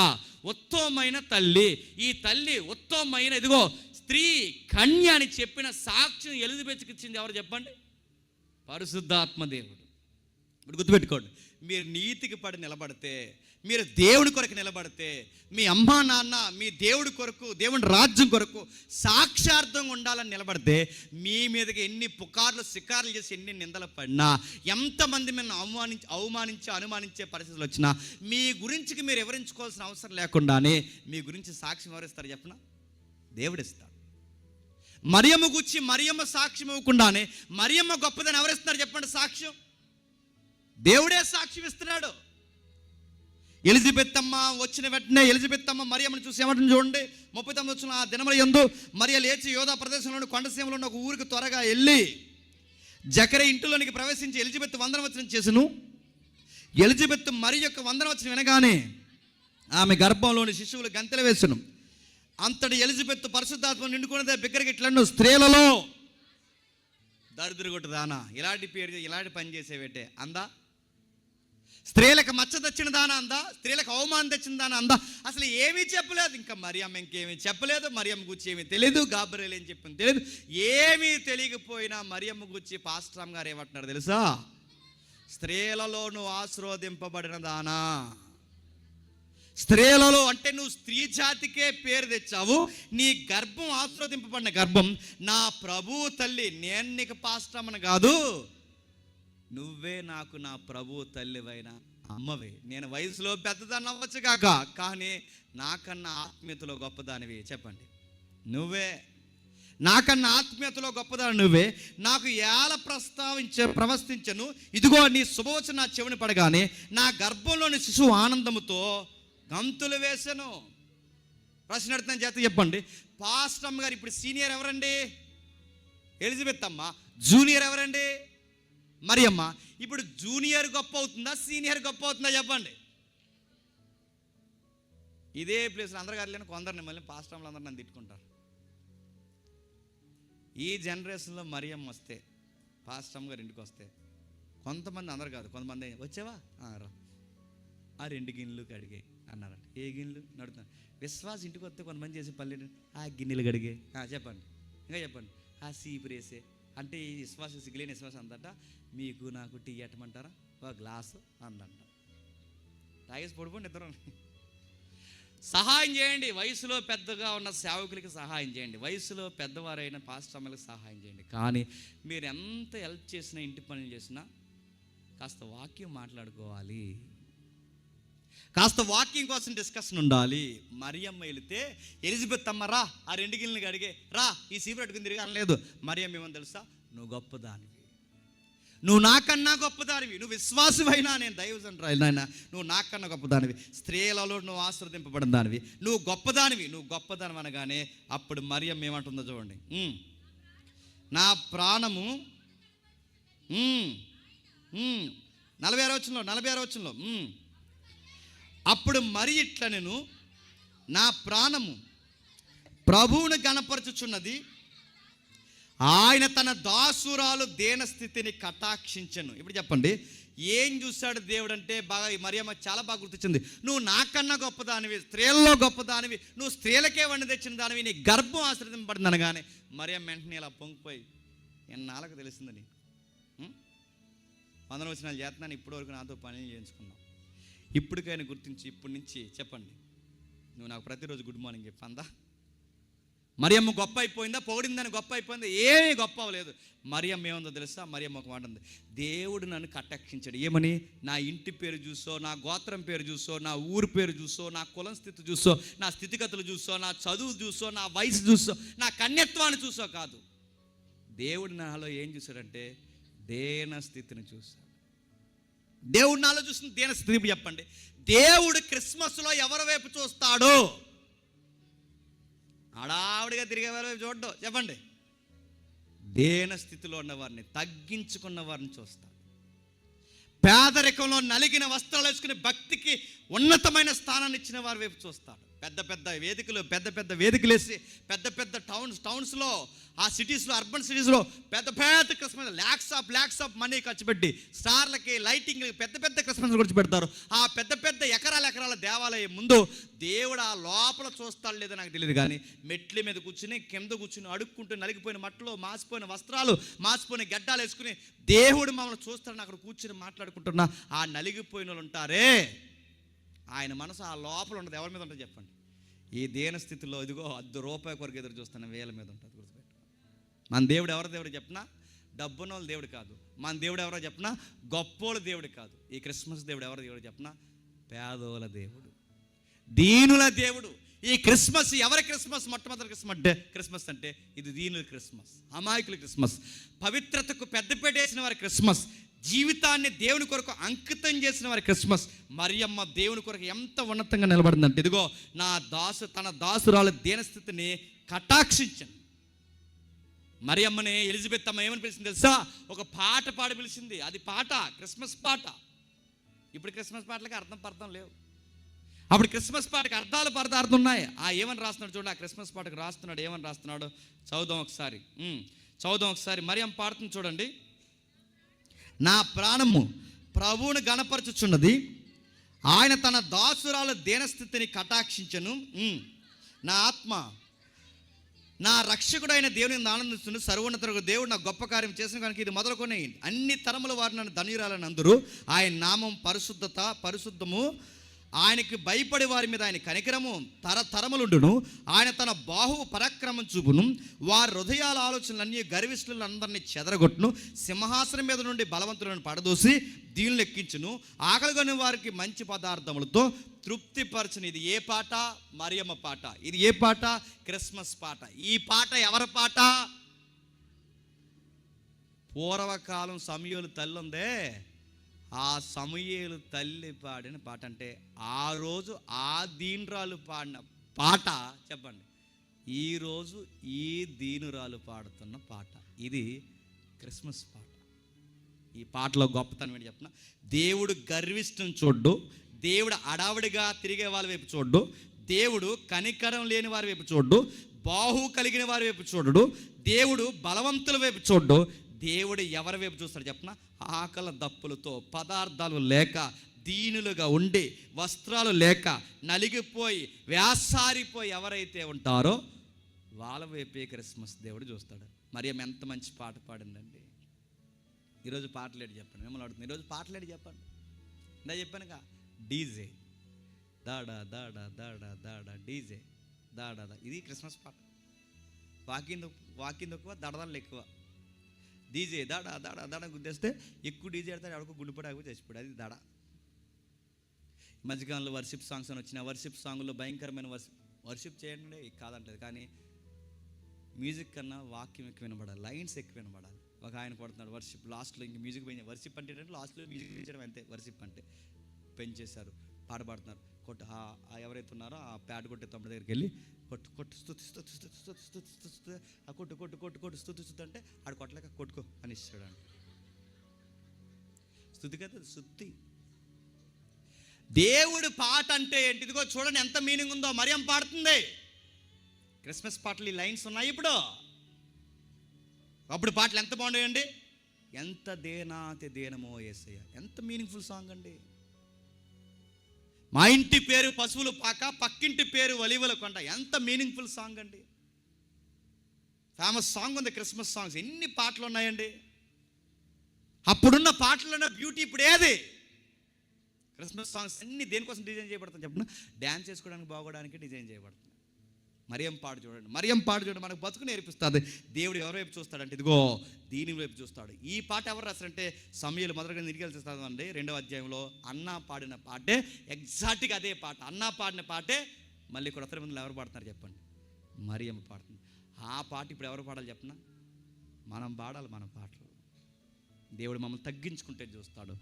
ఉత్తమమైన తల్లి. ఈ తల్లి ఉత్తమమైన, ఇదిగో స్త్రీ కన్య అని చెప్పిన సాక్ష్యం ఎలిజబెత్కి ఇచ్చింది ఎవరు చెప్పండి? పరిశుద్ధాత్మ దేవుడు. ఇప్పుడు గుర్తుపెట్టుకోండి, మీరు నీతికి పడి నిలబడితే, మీరు దేవుడి కొరకు నిలబడితే, మీ అమ్మా నాన్న మీ దేవుడి కొరకు, దేవుని రాజ్యం కొరకు సాక్షార్థంగా ఉండాలని నిలబడితే, మీ మీదకి ఎన్ని పుకార్లు శికార్లు చేసి ఎన్ని నిందలు పడినా, ఎంతమంది మిమ్మల్ని అనుమానించే పరిస్థితులు వచ్చినా, మీ గురించి మీరు వివరించుకోవాల్సిన అవసరం లేకుండానే మీ గురించి సాక్ష్యం ఎవరిస్తారు చెప్పనా? దేవుడిస్తాడు. మరియమ్మ గురించి మరియమ్మ సాక్ష్యం ఇవ్వకుండానే మరియమ్మ గొప్పదని ఎవరిస్తున్నారు చెప్పండి? సాక్ష్యం దేవుడే సాక్ష్యం ఇస్తున్నాడు. ఎలిజబెత్ అమ్మ వచ్చిన వెంటనే ఎలిజబెత్ అమ్మ మరియమ్మని చూసి ఏమంటుంది చూడండి, 39 వచ్చిన ఆ దినముల యందు మరియ లేచి యోధా ప్రదేశంలోని కొండసీమలో ఉన్న ఒక ఊరికి త్వరగా వెళ్ళి జకరియా ఇంటిలోనికి ప్రవేశించి ఎలిజబెత్ వందనవచనం చేసెను. ఎలిజబెత్ మరి యొక్క వందనవచనం వినగానే ఆమె గర్భంలోని శిశువులు గంతెలు వేసెను. అంతటి ఎలిజబెత్ పరిశుద్ధాత్మ నిండుకున్నదే బిగ్గరగా ఇట్లను, స్త్రీలలో దరిద్రగొట్టు దానా, ఇలాంటి పేరు ఇలాంటి పని చేసేవేటే అందా? స్త్రీలకు మచ్చ తెచ్చిన దానా అందా? స్త్రీలకు అవమానం తెచ్చిన దానా అందా? అసలు ఏమీ చెప్పలేదు. ఇంకా మరియమ్మ ఇంకేమీ చెప్పలేదు. మరియమ్మ గురించి ఏమీ తెలియదు. గాబ్రియెల్ ఏం చెప్పింది తెలియదు. ఏమీ తెలియకపోయినా మరియమ్మ గురించి పాస్టర్ గారు ఏమంటున్నారు తెలుసా? స్త్రీలలో నువ్వు ఆశీర్వదింపబడిన దానా. స్త్రీలలో అంటే నువ్వు స్త్రీ జాతికే పేరు తెచ్చావు. నీ గర్భం ఆశీర్వదింపబడిన గర్భం. నా ప్రభు తల్లి, నేను నీకు పాస్టమ్మని కాదు, నువ్వే నాకు నా ప్రభు తల్లివైన అమ్మవే. నేను వయసులో పెద్దదాన్ని అవ్వచ్చు కాక, కానీ నాకన్నా ఆత్మీయతలో గొప్పదానివి. చెప్పండి, నువ్వే నాకన్నా ఆత్మీయతలో గొప్పదాని నువ్వే. నాకు ఏల ప్రవస్థించను. ఇదిగో నీ శుభవచనం నా చెవిని పడగానే నా గర్భంలోని శిశువు ఆనందముతో గంతులు వేసెను. ప్రశ్న అడుగుతాను, చేత చెప్పండి. పాస్టమ్ గారు ఇప్పుడు సీనియర్ ఎవరండి? ఎలిజబెత్ అమ్మ. జూనియర్ ఎవరండి? మరియమ్మ. ఇప్పుడు జూనియర్ గొప్ప అవుతుందా, సీనియర్ గొప్ప అవుతుందా చెప్పండి? ఇదే ప్లేస్లో అందరు గారు లేని కొందరిని మళ్ళీ పాస్టమ్లు అందరూ నన్ను తిట్టుకుంటారు. ఈ జనరేషన్లో మరియమ్మ వస్తే, పాస్టమ్ గారు ఇంటికి వస్తే, కొంతమంది, అందరు కాదు, కొంతమంది వచ్చావా రా, ఆ 2 గిన్నెలు కడిగే అన్నారంట. ఏ గిన్నెలు నడుతున్నాను. విశ్వాసం ఇంటికి వస్తే కొంతమంది చేసే పల్లె, ఆ గిన్నెలు కడిగే. చెప్పండి, ఇంకా చెప్పండి. ఆ సీపురేసే అంటే ఈ విశ్వాసం, సిగ్గులేని విశ్వాసం అందట. మీకు నాకు టీ ఎట్టమంటారా, ఒక గ్లాసు అందంట. తాగేసి పడిపోండి ఇద్దరు. సహాయం చేయండి. వయసులో పెద్దగా ఉన్న సేవకులకి సహాయం చేయండి. వయసులో పెద్దవారైన పాస్టర్లకు సహాయం చేయండి. కానీ మీరు ఎంత హెల్ప్ చేసినా, ఇంటి పనులు చేసినా కాస్త వాక్యం మాట్లాడుకోవాలి. కాస్త వాక్యం కోసం డిస్కషన్ ఉండాలి. మరియమ్మ వెళితే, ఎలిజబెత్ అమ్మ రా, ఆ 2 గిన్నెలు అడిగే రా, ఈ సీపు పెట్టుకుని తిరిగి అనలేదు. మరియమ్మ ఏమని తెలుసా? నువ్వు గొప్పదానివి, నువ్వు నాకన్నా గొప్పదానివి, నువ్వు విశ్వాసమైనా, నేను దైవజనరా నాయన, నువ్వు నాకన్నా గొప్పదానివి, స్త్రీలలో నువ్వు ఆశీర్వదింపబడిన దానివి, నువ్వు గొప్పదానివి, నువ్వు గొప్పదానివి అనగానే అప్పుడు మరియమ్మ ఏమంటుందో చూడండి. నా ప్రాణము 46 వచనంలో అప్పుడు మరి ఇట్లా, నేను నా ప్రాణము ప్రభువును గణపరచుచున్నది, ఆయన తన దాసురాలు దీనస్థితిని కటాక్షించను. ఇప్పుడు చెప్పండి, ఏం చూశాడు దేవుడు అంటే? బాగా మరియమ్మ చాలా బాగా గుర్తించింది. నువ్వు నాకన్నా గొప్పదానివి, స్త్రీలలో గొప్పదానివి, నువ్వు స్త్రీలకే వండి తెచ్చిన దానివి, నీ గర్భం ఆశ్రదింపబడింది అనగానే మరియమ్మ వెంటనే ఇలా పొంగిపోయి, ఎన్నాళ్ళకు తెలిసిందని 100 వచనాలు చేస్తున్నాను, ఇప్పటి వరకు నాతో పనులు చేయించుకున్నావు, ఇప్పటికైనా గుర్తించి ఇప్పటి నుంచి చెప్పండి, నువ్వు నాకు ప్రతిరోజు గుడ్ మార్నింగ్ చెప్పందా? మరియమ్మ గొప్ప అయిపోయిందా? పొగిడిందని గొప్ప అయిపోయిందా? ఏమీ గొప్ప అవ్వలేదు. మరియమ్మ ఏముందో తెలుసా? మరియమ్మ ఒక మాట ఉంది, దేవుడు నన్ను కటాక్షించాడు. ఏమని? నా ఇంటి పేరు చూసో, నా గోత్రం పేరు చూసో, నా ఊరు పేరు చూసో, నా కులం స్థితి చూసో, నా స్థితిగతులు చూసో, నా చదువు చూసో, నా వయసు చూసో, నా కన్యత్వాన్ని చూసో కాదు. దేవుడు నాలో ఏం చూశాడంటే దేన స్థితిని చూశాడు. దేవుడు నాలో చూసిన దేన స్థితి చెప్పండి. దేవుడు క్రిస్మస్లో ఎవరి వైపు చూస్తాడు? హడావుడిగా తిరిగే వారి వైపు చూడ్డు. చెప్పండి, దేన స్థితిలో ఉన్నవారిని, తగ్గించుకున్న వారిని చూస్తాడు. పేదరికంలో నలిగిన వస్త్రాలు వేసుకుని భక్తికి ఉన్నతమైన స్థానాన్ని ఇచ్చిన వారి వైపు చూస్తాడు. పెద్ద పెద్ద వేదికలు వేసి పెద్ద పెద్ద టౌన్స్లో, ఆ సిటీస్లో, అర్బన్ సిటీస్లో పెద్ద క్రిస్మస్ ల్యాక్స్ ఆఫ్ మనీ ఖర్చు పెట్టి స్టార్లకి, లైటింగ్లకి పెద్ద క్రిస్మస్ ఖర్చు పెడతారు. ఆ పెద్ద ఎకరాల దేవాలయం ముందు దేవుడు ఆ లోపల చూస్తాడు లేదో నాకు తెలియదు, కానీ మెట్ల మీద కూర్చుని, కింద కూర్చుని, అడుక్కుంటూ, నలిగిపోయిన మట్టలో, మాసిపోయిన వస్త్రాలు, మాసిపోయిన గడ్డాలు వేసుకుని దేవుడు మమ్మల్ని చూస్తాడని అక్కడ కూర్చుని మాట్లాడుకుంటున్నా ఆ నలిగిపోయిన వాళ్ళు ఉంటారే, ఆయన మనసు ఆ లోపల ఉండదు. ఎవరి మీద ఉంటుంది చెప్పండి? ఈ దేన స్థితిలో ఇదిగో ₹1 కొరకు ఎదురు చూస్తున్న వేల మీద ఉంటుంది. గుర్తుపెట్టు, మన దేవుడు ఎవరి దేవుడు చెప్పినా డబ్బునోళ్ళ దేవుడు కాదు. మన దేవుడు ఎవరో చెప్పినా గొప్పోళ్ళ దేవుడు కాదు. ఈ క్రిస్మస్ దేవుడు ఎవరి దేవుడు చెప్పినా పేదోళ్ళ దేవుడు, దీనుల దేవుడు. ఈ క్రిస్మస్ ఎవరి క్రిస్మస్? మొట్టమొదటి క్రిస్మస్ అంటే ఇది దీనుల క్రిస్మస్, అమాయకుల క్రిస్మస్, పవిత్రతకు పెద్దపీట వేసిన వారి క్రిస్మస్, జీవితాన్ని దేవుని కొరకు అంకితం చేసిన వారి క్రిస్మస్. మరియమ్మ దేవుని కొరకు ఎంత ఉన్నతంగా నిలబడిందంటే, ఇదిగో నా తన దాసురాలు దీనస్థితిని కటాక్షించను. మరియమ్మని ఎలిజబెత్ అమ్మ ఏమని పిలిచింది తెలుసా? ఒక పాట పాడి పిలిచింది. అది పాట, క్రిస్మస్ పాట. ఇప్పుడు క్రిస్మస్ పాటలకి అర్థం లేవు. అప్పుడు క్రిస్మస్ పాటకి అర్థాలు పదార్థం ఉన్నాయి. ఏమని రాస్తున్నాడు చూడండి, ఆ క్రిస్మస్ పాటకు రాస్తున్నాడు, ఏమని రాస్తున్నాడు చదువుదాం ఒకసారి. మరియమ్మ పాడుతుంది చూడండి. నా ప్రాణము ప్రభువుని గణపరచుచున్నది, ఆయన తన దాసురాల దీనస్థితిని కటాక్షించను. నా ఆత్మ నా రక్షకుడైన దేవుని ఆనందిస్తుంది. సర్వోన్నత దేవుడు నా గొప్ప కార్యం చేసిన కనుక ఇది మొదలుకొని అన్ని తరముల వారు నన్ను ధన్యురాలని అందరూ. ఆయన నామం పరిశుద్ధము, ఆయనకి భయపడే వారి మీద ఆయన కనికరము తరతరములుండును. ఆయన తన బాహువు పరాక్రమం చూపును. వారి హృదయాల ఆలోచనలన్నీ గర్విష్ఠులను అందరినీ చెదరగొట్టును. సింహాసనం మీద నుండి బలవంతులను పడదోసి దీనిని ఎక్కించును. ఆకలిగొని వారికి మంచి పదార్థములతో తృప్తిపరచును. ఇది ఏ పాట? మరియమ్మ పాట. ఇది ఏ పాట? క్రిస్మస్ పాట. ఈ పాట ఎవరి పాట? పూర్వకాలం సమూయేలు తల్లి ఉందే, ఆ సమూయేలు తల్లి పాడిన పాట. అంటే ఆ రోజు ఆ దీనురాలు పాడిన పాట. చెప్పండి, ఈరోజు ఈ దీనురాలు పాడుతున్న పాట. ఇది క్రిస్మస్ పాట. ఈ పాటలో గొప్పతనం ఏంటి చెప్తున్నా. దేవుడు గర్విష్టం చూడ్డు, దేవుడు అడావుడిగా తిరిగే వాళ్ళ వైపు చూడ్డు, దేవుడు కనికరం లేని వారి వైపు చూడ్డు, బాహు కలిగిన వారి వైపు చూడడు, దేవుడు బలవంతుల వైపు చూడ్డు. దేవుడు ఎవరి వైపు చూస్తాడు చెప్పనా? ఆకలి దప్పులతో, పదార్థాలు లేక, దీనులుగా ఉండి, వస్త్రాలు లేక, నలిగిపోయి, వ్యాసారిపోయి ఎవరైతే ఉంటారో వాళ్ళ వైపే క్రిస్మస్ దేవుడు చూస్తాడు. మరియమ్మ ఎంత మంచి పాట పాడిందండి. ఈరోజు పాటలేడు చెప్పండి, మిమ్మల్ని అడుగుతుంది, ఈరోజు పాటలేడు చెప్పండి. ఇందా చెప్పానుగా, డీజే దాడా దాడా దాడా దాడా డీజే దాడా. ఇది క్రిస్మస్ పాట. వాకింగ్ ఎక్కువ, దడదళ్ళు ఎక్కువ. డీజే దాడా దాడా దాడా గుద్దేస్తే ఎక్కువ డీజే ఆడతాడు, ఎవరికి గుండెపడి ఆగి చచ్చిపోయాడు. అది దాడా. మధ్యకాలంలో వర్షిప్ సాంగ్స్ అని వచ్చిన వర్షిప్ సాంగ్లో భయంకరమైన వర్షిప్ చేయండి కాదంటది, కానీ మ్యూజిక్ కన్నా వాక్యం ఎక్కువ వినబడాలి, లైన్స్ ఎక్కువ వినబడాలి. ఒక ఆయన పడుతున్నాడు వర్షిప్, లాస్ట్లో ఇంక మ్యూజిక్ పోయింది. వర్షిప్ అంటే లాస్ట్లో మ్యూజిక్ పెంచడం అంతే. వర్షిప్ అంటే పెంచేశారు, పాడుతున్నారు. ఎవరైతే ఉన్నారో ఆ ప్యాడ్ కొట్టే తమ్ముడి దగ్గరికి వెళ్ళి కొట్టు స్థుతి అంటే ఆడు కొట్టలేక కొట్టుకో అని ఇస్తాడు. స్థుతి కదా స్థుతి. దేవుడు పాట అంటే ఏంటి? ఇదిగో చూడండి ఎంత మీనింగ్ ఉందో. మరియమ్మ పాడుతుంది క్రిస్మస్ పాటలు. ఈ లైన్స్ ఉన్నాయి ఇప్పుడు. అప్పుడు పాటలు ఎంత బాగుంటాయండి. ఎంత దేనాతి దేనమో యేసయ్య, ఎంత మీనింగ్ఫుల్ సాంగ్ అండి. మా ఇంటి పేరు పశువులు పాక, పక్కింటి పేరు ఒలీవల కొండ. ఎంత మీనింగ్ఫుల్ సాంగ్ అండి. ఫేమస్ సాంగ్ ఉంది క్రిస్మస్ సాంగ్స్. ఎన్ని పాటలు ఉన్నాయండి. అప్పుడున్న పాటలున్న బ్యూటీ ఇప్పుడు ఏది? క్రిస్మస్ సాంగ్స్ అన్ని దేనికోసం డిజైన్ చేయబడతాయి చెప్పండి? డ్యాన్స్ చేసుకోవడానికి, బాగోడానికి డిజైన్ చేయబడుతుంది. మరియమ్మ పాట చూడండి, మరియమ్మ పాట చూడండి, మనకు బతుకు నేర్పిస్తుంది. దేవుడు ఎవరి వైపు చూస్తాడంటే ఇదిగో దీని వైపు చూస్తాడు. ఈ పాట ఎవరు రాస్తారంటే సమూయేలు మొదలుగా నిరిగెళ్తాడండి 2వ అధ్యాయంలో. అన్న పాడిన పాటే ఎగ్జాక్ట్గా అదే పాట. అన్న పాడిన పాటే మళ్ళీ కొత్త మందిలో ఎవరు పాడుతున్నారు చెప్పండి? మరియమ్మ పాడుతుంది. ఆ పాట ఇప్పుడు ఎవరు పాడాలి చెప్పనా? మనం పాడాలి మన పాటలు. దేవుడు మమ్మల్ని తగ్గించుకుంటే చూస్తాడు.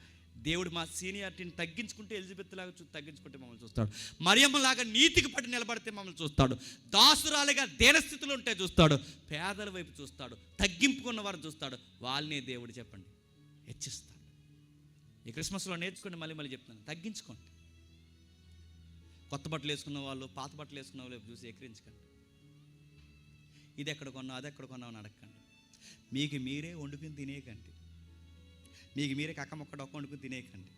దేవుడు మా సీనియారిటీని తగ్గించుకుంటే, ఎలిజబెత్ లాగా తగ్గించుకుంటే మమ్మల్ని చూస్తాడు. మరియమ్మ లాగా నీతికి పట్టి నిలబడితే మమ్మల్ని చూస్తాడు. దాసురాలుగా దేనస్థితిలో ఉంటే చూస్తాడు. పేదల వైపు చూస్తాడు. తగ్గింపుకున్న వారిని చూస్తాడు. వాళ్ళనే దేవుడు చెప్పండి హెచ్చిస్తాడు. ఈ క్రిస్మస్లో నేర్చుకోండి. మళ్ళీ చెప్తాను, తగ్గించుకోండి. కొత్త బట్టలు వేసుకున్న వాళ్ళు, పాత బట్టలు వేసుకున్న వాళ్ళు చూసి ఎక్కిరించకండి. ఇది ఎక్కడ కొన్నావు, అది ఎక్కడ కొన్నావు అని అడగండి. మీకు మీరే వండుకుని తినేయకండి. మీకు మీరే కక్కమొక్క డొక్క వండుకుని తినేయకండి.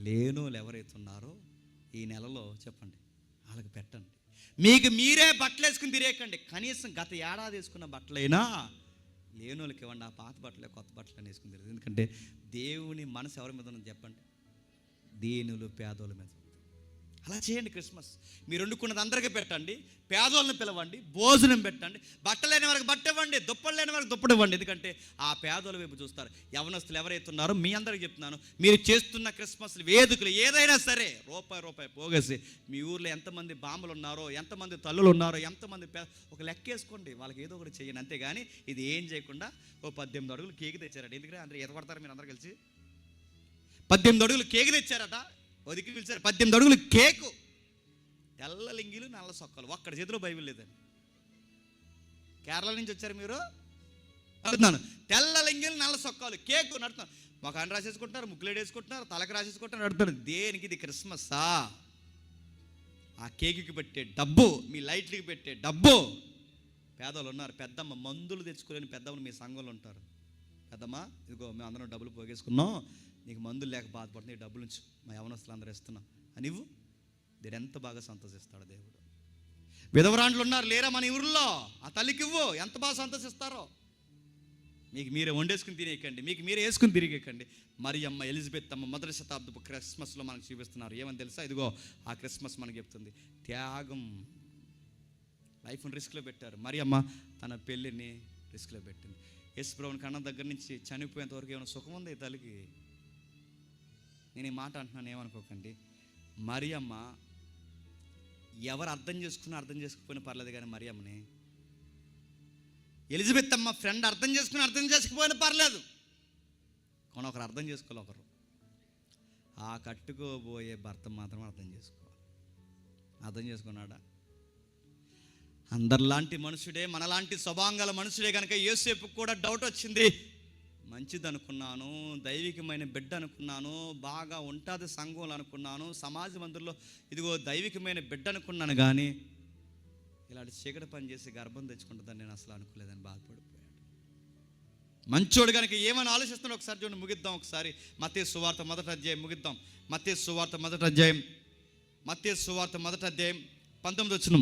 లేనోళ్ళు ఎవరైతే ఉన్నారో ఈ నెలలో చెప్పండి వాళ్ళకి పెట్టండి. మీకు మీరే బట్టలు వేసుకుని తినేయకండి. కనీసం గత ఏడాది వేసుకున్న బట్టలైనా లేనోళ్ళకి ఇవ్వండి. ఆ పాత బట్టలే కొత్త బట్టలు వేసుకుని తిరగదు. ఎందుకంటే దేవుని మనసు ఎవరి మీద ఉన్నది చెప్పండి? దీనులు పేదోళ్ళ మీద. అలా చేయండి. క్రిస్మస్ మీరు వండుకున్నది అందరికీ పెట్టండి. పేదోళ్ళని పిలవండి, భోజనం పెట్టండి. బట్టలు లేని వారికి బట్ట ఇవ్వండి, దుప్పలు లేని వారికి దుప్పటి ఇవ్వండి. ఎందుకంటే ఆ పేదోళ్ళ వైపు చూస్తారు. యవనస్తులు ఎవరైతే ఉన్నారో మీ అందరికీ చెప్తున్నాను, మీరు చేస్తున్న క్రిస్మస్ వేడుకలు ఏదైనా సరే రూపాయి పోగేసి మీ ఊర్లో ఎంతమంది బామ్మలు ఉన్నారో, ఎంతమంది తల్లులు ఉన్నారో, ఎంతమంది ఒక లెక్క వేసుకోండి. వాళ్ళకి ఏదో ఒకటి చేయండి. అంతేగాని ఇది ఏం చేయకుండా 18 అడుగులు కేక్ తెచ్చారట. ఎందుకంటే అందరూ ఎదపడతారు మీరు అందరూ కలిసి. 18 అడుగులు కేక్ తెచ్చారట. ఒదికి పిలిచారు. 18 అడుగులు కేకు, తెల్ల లింగిలు, నల్ల సొక్కలు. ఒక్కడి చేతిలో బైబిల్ లేదండి. కేరళ నుంచి వచ్చారు మీరు అడుగుతున్నాను. తెల్ల లింగిలు, నల్ల సొక్కలు, కేకు నడుతున్నాను. మొఖాన్ని రాసేసుకుంటున్నారు, ముక్కులేడు వేసుకుంటున్నారు, తలకు రాసేసుకుంటున్నారు, నడుతున్నారు. దేనికి? ఇది క్రిస్మస్సా? ఆ కేకుకి పెట్టే డబ్బు, మీ లైట్లకి పెట్టే డబ్బు. పేదలు ఉన్నారు, పెద్దమ్మ మందులు తెచ్చుకోలేని పెద్దమ్మలు మీ సంఘంలో ఉంటారు. పెద్దమ్మ ఇదిగో మేము అందరం డబ్బులు పోగేసుకున్నాం, నీకు మందులు లేక బాధపడుతుంది, ఈ డబ్బుల నుంచి మా యవనస్తులు అందరూ ఇస్తున్నాం అని ఇవ్వు. దేవుడు ఎంత బాగా సంతోషిస్తాడు దేవుడు. విధవరాండ్లు ఉన్నారు లేరా మన ఊరిలో, ఆ తల్లికి ఇవ్వు, ఎంత బాగా సంతోషిస్తారో. మీకు మీరే వండేసుకుని తినేయకండి, మీకు మీరే వేసుకుని తిరిగేకండి. మరియమ్మ, ఎలిజబెత్ అమ్మ మొదటి శతాబ్దపు క్రిస్మస్లో మనకు చూపిస్తున్నారు. ఏమని తెలుసా? ఇదిగో ఆ క్రిస్మస్ మనకు చెప్తుంది త్యాగం. లైఫ్ని రిస్క్లో పెట్టారు. మరియమ్మ తన పెళ్ళిని రిస్క్లో పెట్టింది. యేసుప్రభుని కన్న దగ్గర నుంచి చనిపోయేంత వరకు ఏమైనా సుఖం ఉంది ఈ తల్లికి? నేను ఈ మాట అంటున్నాను, ఏమనుకోకండి. మరియమ్మ ఎవరు అర్థం చేసుకున్నా అర్థం చేసుకోకపోయినా పర్లేదు, కానీ మరియమ్మని ఎలిజబెత్ అమ్మ ఫ్రెండ్ అర్థం చేసుకుని అర్థం చేసుకోకపోయినా పర్లేదు, కానీ ఒకరు అర్థం చేసుకోవాలి. ఒకరు ఆ కట్టుకోబోయే భర్త మాత్రం అర్థం చేసుకోవాలి. అర్థం చేసుకున్నాడా? అందరిలాంటి మనుషుడే, మనలాంటి స్వభావంగల మనుషుడే కనుక యోసేపుకు కూడా డౌట్ వచ్చింది. మంచిది అనుకున్నాను, దైవికమైన బిడ్డ అనుకున్నాను, బాగా ఉంటుంది సంఘంలో అనుకున్నాను, సమాజ మందిరంలో ఇదిగో దైవికమైన బిడ్డ అనుకున్నాను, కానీ ఇలాంటి చీకటి పని చేసి గర్భం తెచ్చుకుంటుందని నేను అసలు అనుకోలేదని బాధపడిపోయాడు. మంచోడు కనుక ఏమని ఆలోచిస్తున్నాడు ఒకసారి చూడండి. ముగిద్దాం ఒకసారి మత్తయి సువార్త మొదటి అధ్యాయం ముగిద్దాం. మత్తయి సువార్త మొదటి అధ్యాయం 19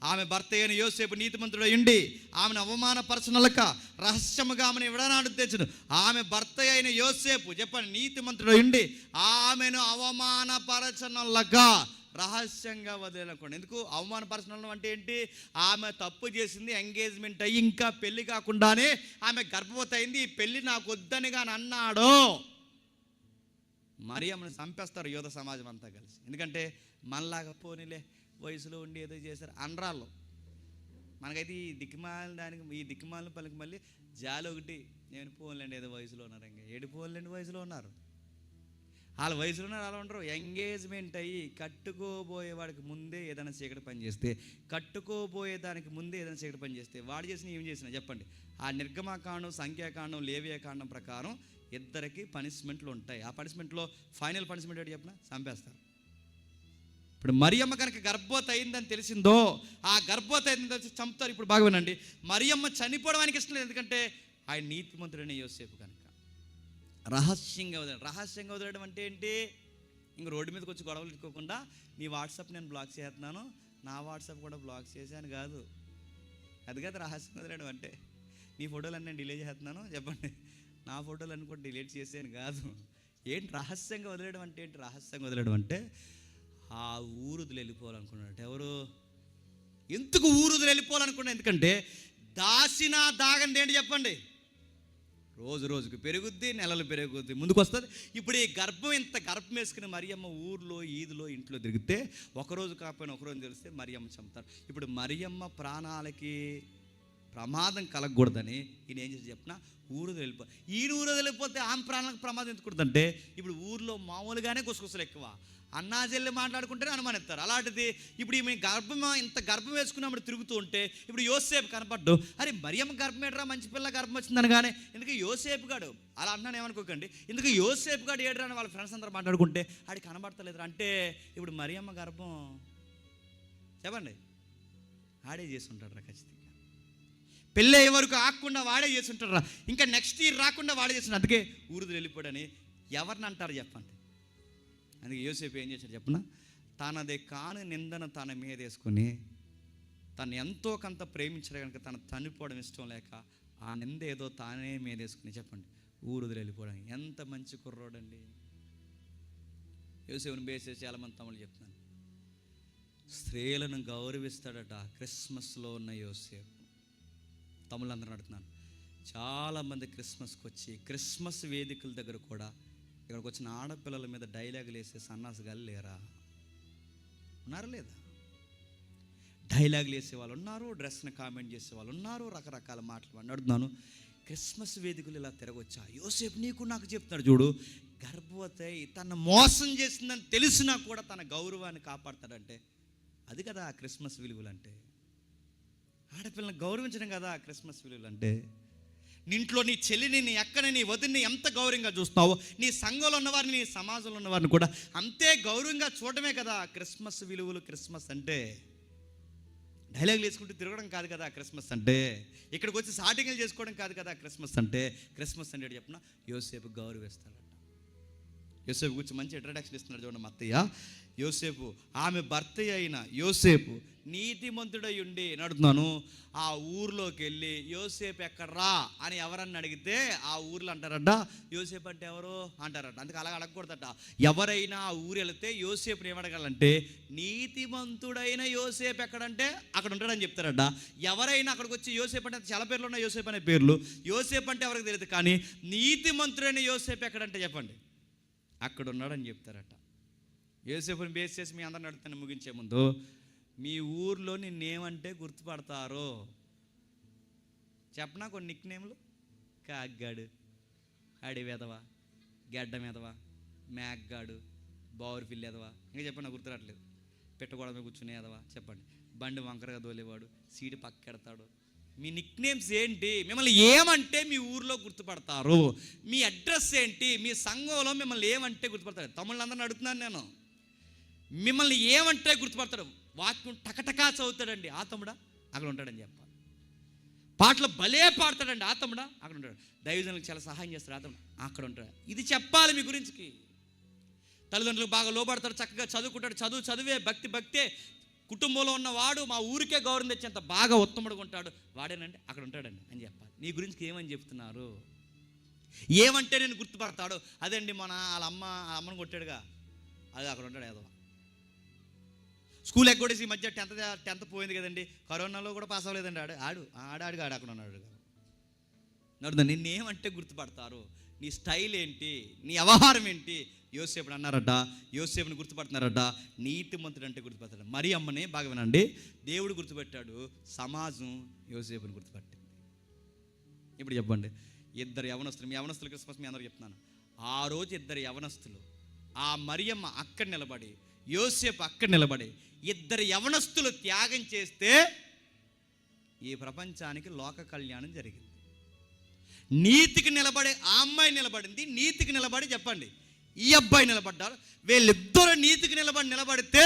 ఆమె భర్త అయిన యోసేపు నీతిమంతుడు ఉండి ఆమెను అవమానపరచనలక రహస్యముగా ఆమెను విడనాడు తెచ్చును. ఆమె భర్త అయిన యోసేపు, చెప్పండి, నీతిమంతుడు ఉండి ఆమెను అవమానపరచనలక రహస్యంగా వదిలేకుండా. ఎందుకు అవమానపరచడం అంటే ఏంటి? ఆమె తప్పు చేసింది, ఎంగేజ్మెంట్ అయ్యి ఇంకా పెళ్లి కాకుండానే ఆమె గర్భవతి అయింది, ఈ పెళ్లి నాకు వద్దని కానీ అన్నాడు. మరియమ్మని చంపేస్తారు యోధ సమాజం అంతా కలిసి. ఎందుకంటే మనలాగా పోనీలే వయసులో ఉండి ఏదో చేశారు అనరాళ్ళు. మనకైతే ఈ దిక్కుమాలిన పలికి మళ్ళీ జాలి ఒకటి, నేను పోన్లేండి ఏదో వయసులో ఉన్నారు, ఇంకా ఏడు పోన్లేండి వయసులో ఉన్నారు, వాళ్ళ వయసులో ఉన్నారు, అలా ఉండరు. ఎంగేజ్మెంట్ అయ్యి కట్టుకోబోయేవాడికి ముందే ఏదైనా చీకటి పని చేస్తే, కట్టుకోబోయేదానికి ముందే ఏదైనా చీకటి పని చేస్తే వాడు చేసిన ఏం చేసినా చెప్పండి, ఆ నిర్గమకాండం, సంఖ్యాకాండం, లేవియాకాండం ప్రకారం ఇద్దరికి పనిష్మెంట్లు ఉంటాయి. ఆ పనిష్మెంట్లో ఫైనల్ పనిష్మెంట్ ఏంటి చెప్పిన? చంపేస్తారు. ఇప్పుడు మరియమ్మ కనుక గర్భవతి అయిందని తెలిసిందో, ఆ గర్భవతి అయిందని తెలిసి చంపుతారు. ఇప్పుడు బాగా వినండి, మరియమ్మ చనిపోవడానికి ఇష్టం లేదు, ఎందుకంటే ఆయన నీతిమంతుడైన యోసేపు కనుక రహస్యంగా వదిలేయడం అంటే ఏంటి? ఇంక రోడ్డు మీదకి వచ్చి గొడవలు ఇట్టుకోకుండా నీ వాట్సాప్ నేను బ్లాక్ చేస్తున్నాను, నా వాట్సాప్ కూడా బ్లాక్ చేశాను కాదు, అది కాదు రహస్యంగా వదిలేయడం అంటే. నీ ఫోటోలన్నీ నేను డిలీట్ చేస్తున్నాను, చెప్పండి, నా ఫోటోలన్నీ కూడా డిలీట్ చేసాను కాదు. ఏంటి రహస్యంగా వదిలేయడం అంటే? ఏంటి రహస్యంగా వదిలేయడం అంటే? ఆ ఊరుదులు వెళ్ళిపోవాలనుకున్నాడు. ఎవరు? ఎందుకు ఊరుదులు వెళ్ళిపోవాలనుకున్నా? ఎందుకంటే దాసిన దాగంది ఏంటి చెప్పండి? రోజు రోజుకు పెరుగుద్ది, నెలలు పెరుగుద్ది, ముందుకు వస్తుంది. ఇప్పుడు ఈ ఇంత గర్భం వేసుకుని మరియమ్మ ఊర్లో, ఈదులో, ఇంట్లో తిరిగితే ఒకరోజు కాకపోయినా ఒకరోజు తెలిస్తే మరియమ్మ చంపుతారు. ఇప్పుడు మరియమ్మ ప్రాణాలకి ప్రమాదం కలగకూడదని ఈయన ఏం చేసి చెప్పిన ఊరు వెళ్ళిపోతే ఆమె ప్రాణాలకు ప్రమాదం ఎందుకుంటుందంటే, ఇప్పుడు ఊర్లో మామూలుగానే గుసగుసలు ఎక్కువ, అన్నాజెల్లి మాట్లాడుకుంటేనే అనుమానిస్తారు. అలాంటిది ఇప్పుడు ఈమె ఇంత గర్భం వేసుకున్నప్పుడు తిరుగుతూ ఉంటే ఇప్పుడు యోసేపు కనపడ్డు, అరే మరియమ్మ గర్భం ఏడ్రా, మంచి పిల్ల గర్భం వచ్చిందని. కానీ ఎందుకు యోసేపు గాడు అలా అంటున్నాను, ఏమనుకోకండి. ఎందుకు యోసేపు గాడు ఏడ్రా అని వాళ్ళ ఫ్రెండ్స్ అందరూ మాట్లాడుకుంటే ఆడి కనబడతలేదు అంటే ఇప్పుడు మరియమ్మ గర్భం చెప్పండి ఆడే చేసి ఉంటాడు రా ఖచ్చితంగా. పెళ్ళి అయ్యే వరకు ఆగకుండా వాడే చేసి ఉంటాడు రా, ఇంకా నెక్స్ట్ ఇయర్ రాకుండా వాడే చేస్తున్నాడు. అందుకే ఊరుదులు వెళ్ళిపోడని ఎవరిని అంటారు చెప్పండి. అందుకే యోసేపు ఏం చేశాడు చెప్పిన? తనదే కాని నిందను తన మీద వేసుకొని, తను ఎంతో కొంత ప్రేమించడం కనుక తను చనిపోవడం ఇష్టం లేక ఆ నింద ఏదో తానే మీద వేసుకుని చెప్పండి ఊరుదులు వెళ్ళిపోవడం. ఎంత మంచి కుర్రోడండి యోసేపుని బేసేసి చాలామంది తమ్ముళ్ళు చెప్తున్నాను, స్త్రీలను గౌరవిస్తాడట క్రిస్మస్లో ఉన్న యోసేపు. తమ్ముళ్ళందరూ అడుగుతున్నాను, చాలామంది క్రిస్మస్కి వచ్చి క్రిస్మస్ వేదికల దగ్గర కూడా ఇక్కడికి వచ్చిన ఆడపిల్లల మీద డైలాగులు వేసే సన్నాసుగాలు లేరా? ఉన్నారా లేదా? డైలాగులు వేసే వాళ్ళు ఉన్నారు, డ్రెస్ని కామెంట్ చేసే వాళ్ళు ఉన్నారు, రకరకాల మాటలు అడుగుతున్నాను. క్రిస్మస్ వేదికలు ఇలా తిరగొచ్చా? యోసేపు నీకు నాకు చెప్తాడు చూడు, గర్భవతి తన మోసం చేసిందని తెలిసినా కూడా తన గౌరవాన్ని కాపాడతాడంటే అది కదా ఆ క్రిస్మస్ విలువలు అంటే. ఆడపిల్లని గౌరవించడం కదా ఆ క్రిస్మస్ విలువలు అంటే. నీ ఇంట్లో నీ చెల్లిని, నీ అక్కని, నీ వదిన్ని ఎంత గౌరవంగా చూస్తావో, నీ సంఘంలో ఉన్నవారిని, నీ సమాజంలో ఉన్నవారిని కూడా అంతే గౌరవంగా చూడటమే కదా క్రిస్మస్ విలువలు. క్రిస్మస్ అంటే డైలాగులు వేసుకుంటూ తిరగడం కాదు కదా క్రిస్మస్ అంటే. ఇక్కడికి వచ్చి సాటింగ్లు చేసుకోవడం కాదు కదా క్రిస్మస్ అంటే. క్రిస్మస్ అంటే చెప్పిన యోసేపు గౌరవిస్తాడట. యోసేపు గురించి మంచి ఇంట్రడక్షన్ ఇస్తున్నాడు చూడండి మా అత్తయ్య. యోసేపు, ఆమె భర్త అయిన యోసేపు నీతిమంతుడై ఉండి నడుతున్నాను. ఆ ఊర్లోకి వెళ్ళి యోసేపు ఎక్కడ్రా అని ఎవరన్నా అడిగితే ఆ ఊర్లో అంటారట యోసేపు అంటే ఎవరు అంటారట. అందుకే అలా అడగకూడదట. ఎవరైనా ఆ ఊరు వెళితే యోసేపుని ఏమడగాలంటే నీతిమంతుడైన యోసేపు ఎక్కడంటే అక్కడ ఉంటాడని చెప్తారట. ఎవరైనా అక్కడికి వచ్చి యోసేపు అంటే చాలా పేర్లు ఉన్నాయి, యోసేపు అనే పేర్లు. యోసేపు అంటే ఎవరికి తెలియదు, కానీ నీతిమంతుడైన యోసేపు ఎక్కడంటే చెప్పండి అక్కడ ఉన్నాడని చెప్తారట. యోసేపుని బేస్ చేసి మీ అందరిని అడుగుతాను ముగించే ముందు, మీ ఊర్లో నిన్నేమంటే గుర్తుపడతారో చెప్పనా? కొన్ని నిక్ నేమ్లు: కాగ్గాడు, అడివెదవా, గెడ్డమెదవా, మేగ్గాడు, బౌరిపిల్లి ఎదవా, ఇంకా చెప్పండి, నాకు గుర్తురాట్లేదు. పెట్టగోడ మీద కూర్చునే ఎదవా చెప్పండి, బండి వంకరగా దోలేవాడు, సీటు పక్కెడతాడు. మీ నిక్ నేమ్స్ ఏంటి? మిమ్మల్ని ఏమంటే మీ ఊర్లో గుర్తుపడతారు? మీ అడ్రస్ ఏంటి? మీ సంఘంలో మిమ్మల్ని ఏమంటే గుర్తుపడతారు? తమ్ముళ్ళందరిని అడుగుతున్నాను నేను, మిమ్మల్ని ఏమంటే గుర్తుపడతాడు? వాక్యం టకటకా చదువుతాడండి, ఆ తమ్ముడా అక్కడ ఉంటాడని చెప్పాలి. పాటలు భలే పాడతాడండి, ఆ తమ్ముడా అక్కడ ఉంటాడు. దైవజనులకు చాలా సహాయం చేస్తాడు, ఆ తమ్ముడు అక్కడ ఉంటాడు. ఇది చెప్పాలి మీ గురించి. తల్లిదండ్రులకు బాగా లోబడతాడు, చక్కగా చదువుకుంటాడు, చదువే, భక్తే, కుటుంబంలో ఉన్నవాడు మా ఊరికే గౌరవం తెచ్చేంత బాగా ఉత్తముడుగా ఉంటాడు, వాడేనండి అక్కడ ఉంటాడండి అని చెప్పాలి. నీ గురించి ఏమని చెప్తున్నారు? ఏమంటే నేను గుర్తుపడతాడు? అదండి మన వాళ్ళ అమ్మని కొట్టాడుగా, అది అక్కడ ఉంటాడు. ఏదో స్కూల్ ఎగ్గొడేసి ఈ మధ్య 10th పోయింది కదండి, కరోనాలో కూడా పాస్ అవ్వలేదండి. ఆడు అక్కడ ఉన్నాడు. నడుదా, నిన్నేమంటే గుర్తుపడతారు? నీ స్టైల్ ఏంటి? నీ వ్యవహారం ఏంటి? యోసేపుని అన్నారట, యోసేపుని గుర్తుపడుతున్నారట. నీతిమంతుడు అంటే గుర్తుపడతాడు. మరి అమ్మని బాగా వినండి, దేవుడు గుర్తుపెట్టాడు, సమాజం యోసేపుని గుర్తుపట్టింది. ఇప్పుడు చెప్పండి, ఇద్దరు యవనస్తులు, మీ యవనస్తులు క్రిస్మస్ మీ అందరూ చెప్తున్నాను. ఆ రోజు ఇద్దరు యవనస్తులు, ఆ మరియమ్మ అక్కడ నిలబడి, యోసేపు అక్కడ నిలబడి, ఇద్దరు యవనస్తులు త్యాగం చేస్తే ఈ ప్రపంచానికి లోక కళ్యాణం జరిగింది. నీతికి నిలబడే ఆ అమ్మాయి నిలబడింది, నీతికి నిలబడి చెప్పండి ఈ అబ్బాయి నిలబడ్డారు. వీళ్ళిద్దరు నీతికి నిలబడితే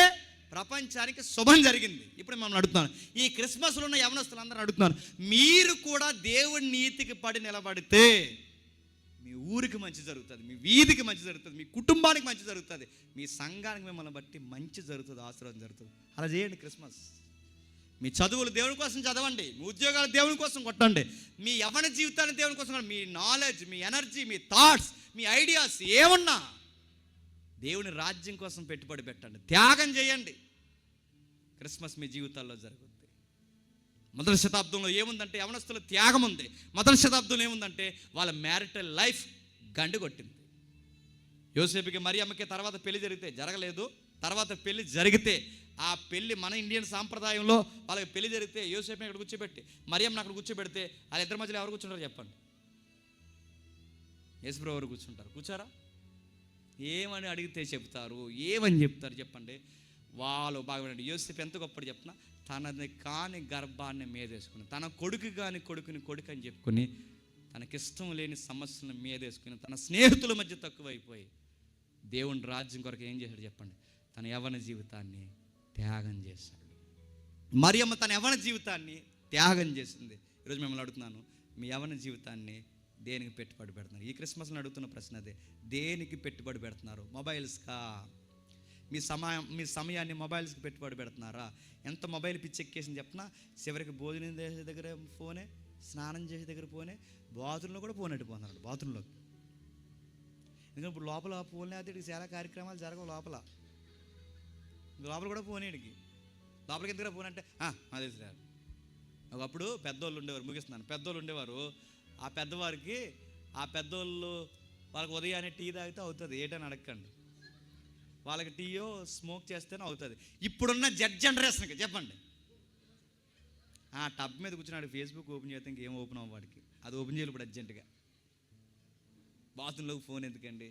ప్రపంచానికి శుభం జరిగింది. ఇప్పుడు మిమ్మల్ని అడుగుతున్నాను, ఈ క్రిస్మస్లో ఉన్న యవనస్తులు అందరూ అడుగుతున్నాను, మీరు కూడా దేవుడి నీతికి పడి నిలబడితే మీ ఊరికి మంచి జరుగుతుంది, మీ వీధికి మంచి జరుగుతుంది, మీ కుటుంబానికి మంచి జరుగుతుంది, మీ సంఘానికి మిమ్మల్ని బట్టి మంచి జరుగుతుంది, ఆశీర్వాదం జరుగుతుంది. అలా చేయండి. క్రిస్మస్ మీ చదువులు దేవుని కోసం చదవండి, మీ ఉద్యోగాలు దేవుని కోసం కొట్టండి, మీ యవ్వన జీవితాన్ని దేవుని కోసం, మీ నాలెడ్జ్, మీ ఎనర్జీ, మీ థాట్స్, మీ ఐడియాస్ ఏమన్నా దేవుని రాజ్యం కోసం పెట్టుబడి పెట్టండి, త్యాగం చేయండి. క్రిస్మస్ మీ జీవితాల్లో జరుగుతుంది. మొదటి శతాబ్దంలో ఏముందంటే యవనస్తుల త్యాగం ఉంది. మొదటి శతాబ్దంలో ఏముందంటే వాళ్ళ మ్యారిటల్ లైఫ్ గండు కొట్టింది. యోసేపుకి మరియమ్మకి తర్వాత పెళ్లి జరగలేదు. తర్వాత పెళ్లి జరిగితే ఆ పెళ్లి మన ఇండియన్ సాంప్రదాయంలో వాళ్ళకి పెళ్లి జరిగితే యోసేపుని అక్కడ కూర్చోబెట్టి మరియమ్మని అక్కడ కూర్చోబెడితే వాళ్ళ ఇద్దరి మధ్యలో ఎవరు కూర్చుంటారు చెప్పండి? యేసుప్రభువు ఎవరు కూర్చుంటారు? కూర్చారా? ఏమని అడిగితే చెప్తారు? ఏమని చెప్తారు చెప్పండి? వాళ్ళు బాగా వినండి. యోసేపు ఎంత గొప్పడు చెప్పిన, తనది కాని గర్భాన్ని మీదేసుకుని, తన కొడుకు కాని కొడుకుని కొడుకు అని చెప్పుకొని, తనకిష్టం లేని సమస్యలను మీదేసుకుని, తన స్నేహితుల మధ్య తక్కువైపోయి దేవుని రాజ్యం కొరకు ఏం చేశాడు చెప్పండి? తన యవ్వన జీవితాన్ని త్యాగం చేశాడు. మరియమ్మ తన యవ్వన జీవితాన్ని త్యాగం చేసింది. ఈరోజు మిమ్మల్ని అడుగుతున్నాను, మీ యవ్వన జీవితాన్ని దేనికి పెట్టుబడి పెడుతున్నారు? ఈ క్రిస్మస్లో అడుగుతున్న ప్రశ్న అదే, దేనికి పెట్టుబడి పెడుతున్నారు? మొబైల్స్కా? మీ సమయాన్ని మొబైల్స్కి పెట్టుబడి పెడుతున్నారా? ఎంత మొబైల్ పిచ్చి ఎక్కేసింది చెప్పినా, చివరికి భోజనం చేసే దగ్గర ఫోనే, స్నానం చేసే దగ్గర ఫోనే, బాత్రూంలో కూడా ఫోన్ అడ్డిపోతున్నాడు. బాత్రూంలోకి ఎందుకంటే ఇప్పుడు లోపల ఫోన్ లేకపోతే ఇక్కడికి చాలా కార్యక్రమాలు జరగవు. లోపల కూడా ఫోన్, ఇడికి లోపలికి ఎందుకు ఫోన్ అంటే అది తెలుసు. ఒకప్పుడు పెద్దోళ్ళు ఉండేవారు, ముగిస్తున్నాను, పెద్దోళ్ళు ఉండేవారు. ఆ పెద్దోళ్ళు వాళ్ళకి ఉదయాన్నే టీ తాగితే అవుతుంది, ఏటని అడగండి. వాళ్ళకి టీయో స్మోక్ చేస్తేనే అవుతుంది. ఇప్పుడున్న జనరేషన్కి చెప్పండి, ఆ టబ్ మీద కూర్చున్నాడు, ఫేస్బుక్ ఓపెన్ చేస్తే ఇంకేం ఓపెన్ అవ్వ వాడికి, అది ఓపెన్ చేయాలి ఇప్పుడు అర్జెంటుగా. బాత్రూంలోకి ఫోన్ ఎందుకండి?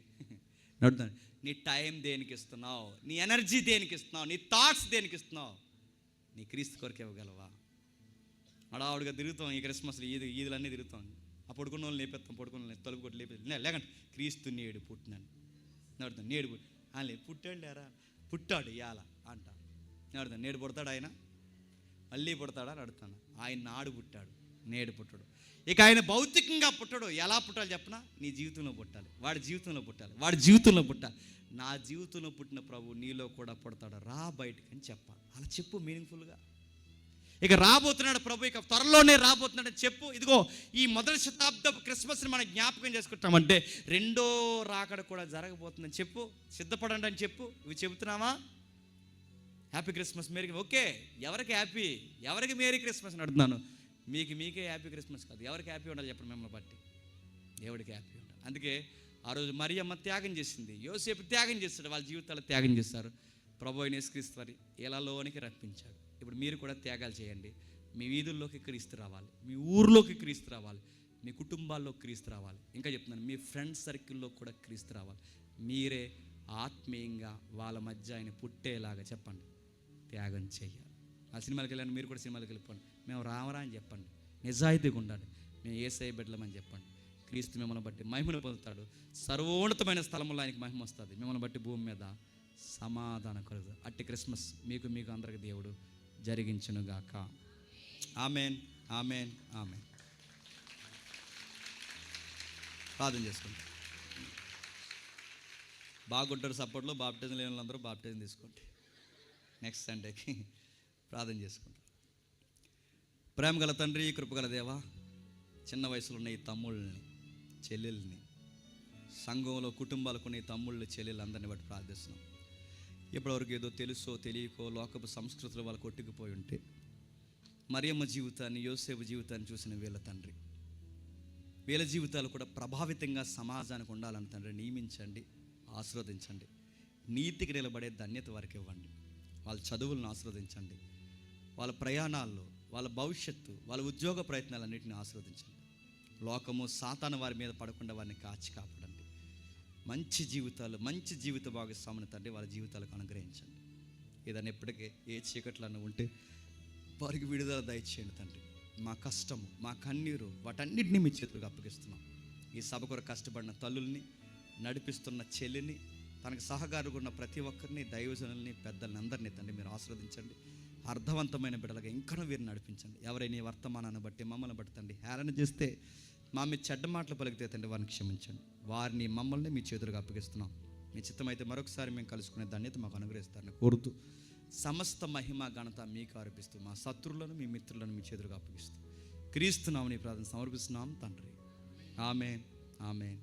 నడుతాను. నీ టైం దేనికి ఇస్తున్నావు? నీ ఎనర్జీ దేనికి ఇస్తున్నావు? నీ థాట్స్ దేనికి ఇస్తున్నావు? నీ క్రీస్తు కొరకు ఇవ్వగలవా? అడావుడిగా తిరుగుతాం ఈ క్రిస్మస్లో, ఈదులన్నీ తిరుగుతాం. ఆ పడుకున్న వాళ్ళు లేపెత్తాం, పడుకున్న వాళ్ళు తలుపు కొట్టి లేకండి క్రీస్తు నేడు పుట్టినాను నడుతాను, నేడు పుట్టాడు లేరా, పుట్టాడు ఇయాల అంట నడుతాను. నేడు పుడతాడు ఆయన, మళ్ళీ పుడతాడా అని అడుగుతాను. ఆయన నాడు పుట్టాడు, నేడు పుట్టాడు. ఇక ఆయన భౌతికంగా పుట్టాడు. ఎలా పుట్టాలి చెప్పనా? నీ జీవితంలో పుట్టాలి, వాడి జీవితంలో పుట్టాలి, వాడి జీవితంలో పుట్టాలి. నా జీవితంలో పుట్టిన ప్రభు నీలో కూడా పుడతాడు, రా బయటకు అని చెప్పాలి. అలా చెప్పు మీనింగ్ఫుల్గా. ఇక రాబోతున్నాడు ప్రభు, ఇక త్వరలోనే రాబోతున్నాడు అని చెప్పు. ఇదిగో ఈ మొదటి శతాబ్దపు క్రిస్మస్ని మనం జ్ఞాపకం చేసుకుంటామంటే రెండో రాకడ కూడా జరగబోతుందని చెప్పు. సిద్ధపడండి అని చెప్పు. ఇవి చెబుతున్నావా? Happy Christmas, merry. ఓకే, ఎవరికి హ్యాపీ, ఎవరికి మేరీ క్రిస్మస్ అని అడుగుతున్నాను. మీకే హ్యాపీ క్రిస్మస్ కాదు, ఎవరికి హ్యాపీ ఉండాలి చెప్పండి? మిమ్మల్ని బట్టి దేవుడికి హ్యాపీ ఉండాలి. అందుకే ఆ రోజు మరియమ్మ త్యాగం చేసింది, యోసేపు త్యాగం చేస్తాడు, వాళ్ళ జీవితాలు త్యాగం చేస్తారు. ప్రభు అయిన యేసుక్రీస్తు వారి ఇళ్లలోనికి రప్పించాడు. ఇప్పుడు మీరు కూడా త్యాగాలు చేయండి. మీ వీధుల్లోకి క్రీస్తు రావాలి, మీ ఊర్లోకి క్రీస్తు రావాలి, మీ కుటుంబాల్లో క్రీస్తు రావాలి. ఇంకా చెప్తున్నాను, మీ ఫ్రెండ్స్ సర్కిల్లో కూడా క్రీస్తు రావాలి. మీరే ఆత్మీయంగా వాళ్ళ మధ్య ఆయన పుట్టేలాగా చెప్పండి, త్యాగం చేయాలి. ఆ సినిమాలకు వెళ్ళండి, మీరు కూడా సినిమాలకు వెళ్ళిపోండి. మేము రామరా అని చెప్పండి, నిజాయితీగా ఉండండి, మేము యేసయ్య బిడ్డలమని చెప్పండి. క్రీస్తు మిమ్మల్ని బట్టి మహిమను పొందుతాడు. సర్వోన్నతమైన స్థలంలో ఆయనకి మహిమ వస్తుంది. మిమ్మల్ని బట్టి భూమి మీద సమాధానం కలుగుతుంది. అట్టి క్రిస్మస్ మీకు అందరికి దేవుడు జరిగించునుగాక. Amen, amen, amen. ప్రార్థన చేసుకుంటాం. బాగుంటారు సపోర్ట్లో. బాప్టిజం లేని వాళ్ళందరూ బాప్టిజం తీసుకోండి. నెక్స్ట్ సండేకి ప్రార్థన చేసుకుంటాం. ప్రేమగల తండ్రి, కృపగల దేవా, చిన్న వయసులో ఉన్న ఈ తమ్ముళ్ళని, చెల్లెల్ని, సంఘంలో కుటుంబాలకు ఉన్న ఈ తమ్ముళ్ళు, చెల్లెళ్ళు అందరిని బట్టి ప్రార్థిస్తున్నాం. ఇప్పటివరకు ఏదో తెలుసో తెలియకో లోకపు సంస్కృతులు వాళ్ళు కొట్టుకుపోయి ఉంటే మరియమ్మ జీవితాన్ని, యోసేపు జీవితాన్ని చూసిన వీళ్ళ తండ్రి, వీళ్ళ జీవితాలు కూడా ప్రభావితంగా సమాజానికి ఉండాలని తండ్రి నియమించండి, ఆశీర్వదించండి. నీతికి నిలబడే ధన్యత వారికి ఇవ్వండి. వాళ్ళ చదువులను ఆశీర్వదించండి. వాళ్ళ ప్రయాణాల్లో, వాళ్ళ భవిష్యత్తు, వాళ్ళ ఉద్యోగ ప్రయత్నాలన్నింటినీ ఆశీర్వదించండి. లోకము సాతాను వారి మీద పడకుండా వారిని కాచి కాపాడండి. మంచి జీవితాలు, మంచి జీవిత భాగస్వామిని తండ్రి వాళ్ళ జీవితాలకు అనుగ్రహించండి. ఏదైనా ఎప్పటికే ఏ చీకట్లన్నా ఉంటే వారికి విడుదల దయచేయండి తండ్రి. మా కష్టము, మా కన్నీరు, వాటన్నిటిని మీ చేతులకు అప్పగిస్తున్నాం. ఈ సభ కొరకు కష్టపడిన తల్లుల్ని, నడిపిస్తున్న చెల్లిని, తనకు సహకారుగా ఉన్న ప్రతి ఒక్కరిని, దైవజనుల్ని, పెద్దల్ని అందరినీ తండ్రి మీరు ఆశీర్వదించండి. అర్థవంతమైన బిడ్డలుగా ఇంకా వీరిని నడిపించండి. ఎవరైనా ఈ వర్తమానాన్ని బట్టి, మమ్మల్ని బట్టి తండ్రి హేళన చేస్తే, మా మీ చెడ్డ మాటలు పలికితే తండ్రి వారిని క్షమించండి. వారిని, మమ్మల్ని మీ చేతులకు అప్పగిస్తున్నాం. మీ చిత్తమైతే మరొకసారి మేము కలుసుకునే ధన్యత మాకు అనుగ్రహిస్తారని కోరుతూ, సమస్త మహిమ ఘనత మీకు ఆరోపిస్తూ, మా శత్రువులను, మీ మిత్రులను మీ చేతులకు అప్పగిస్తూ క్రీస్తు నామమున ప్రార్థన సమర్పిస్తున్నాం తండ్రి. ఆమేన్, ఆమేన్.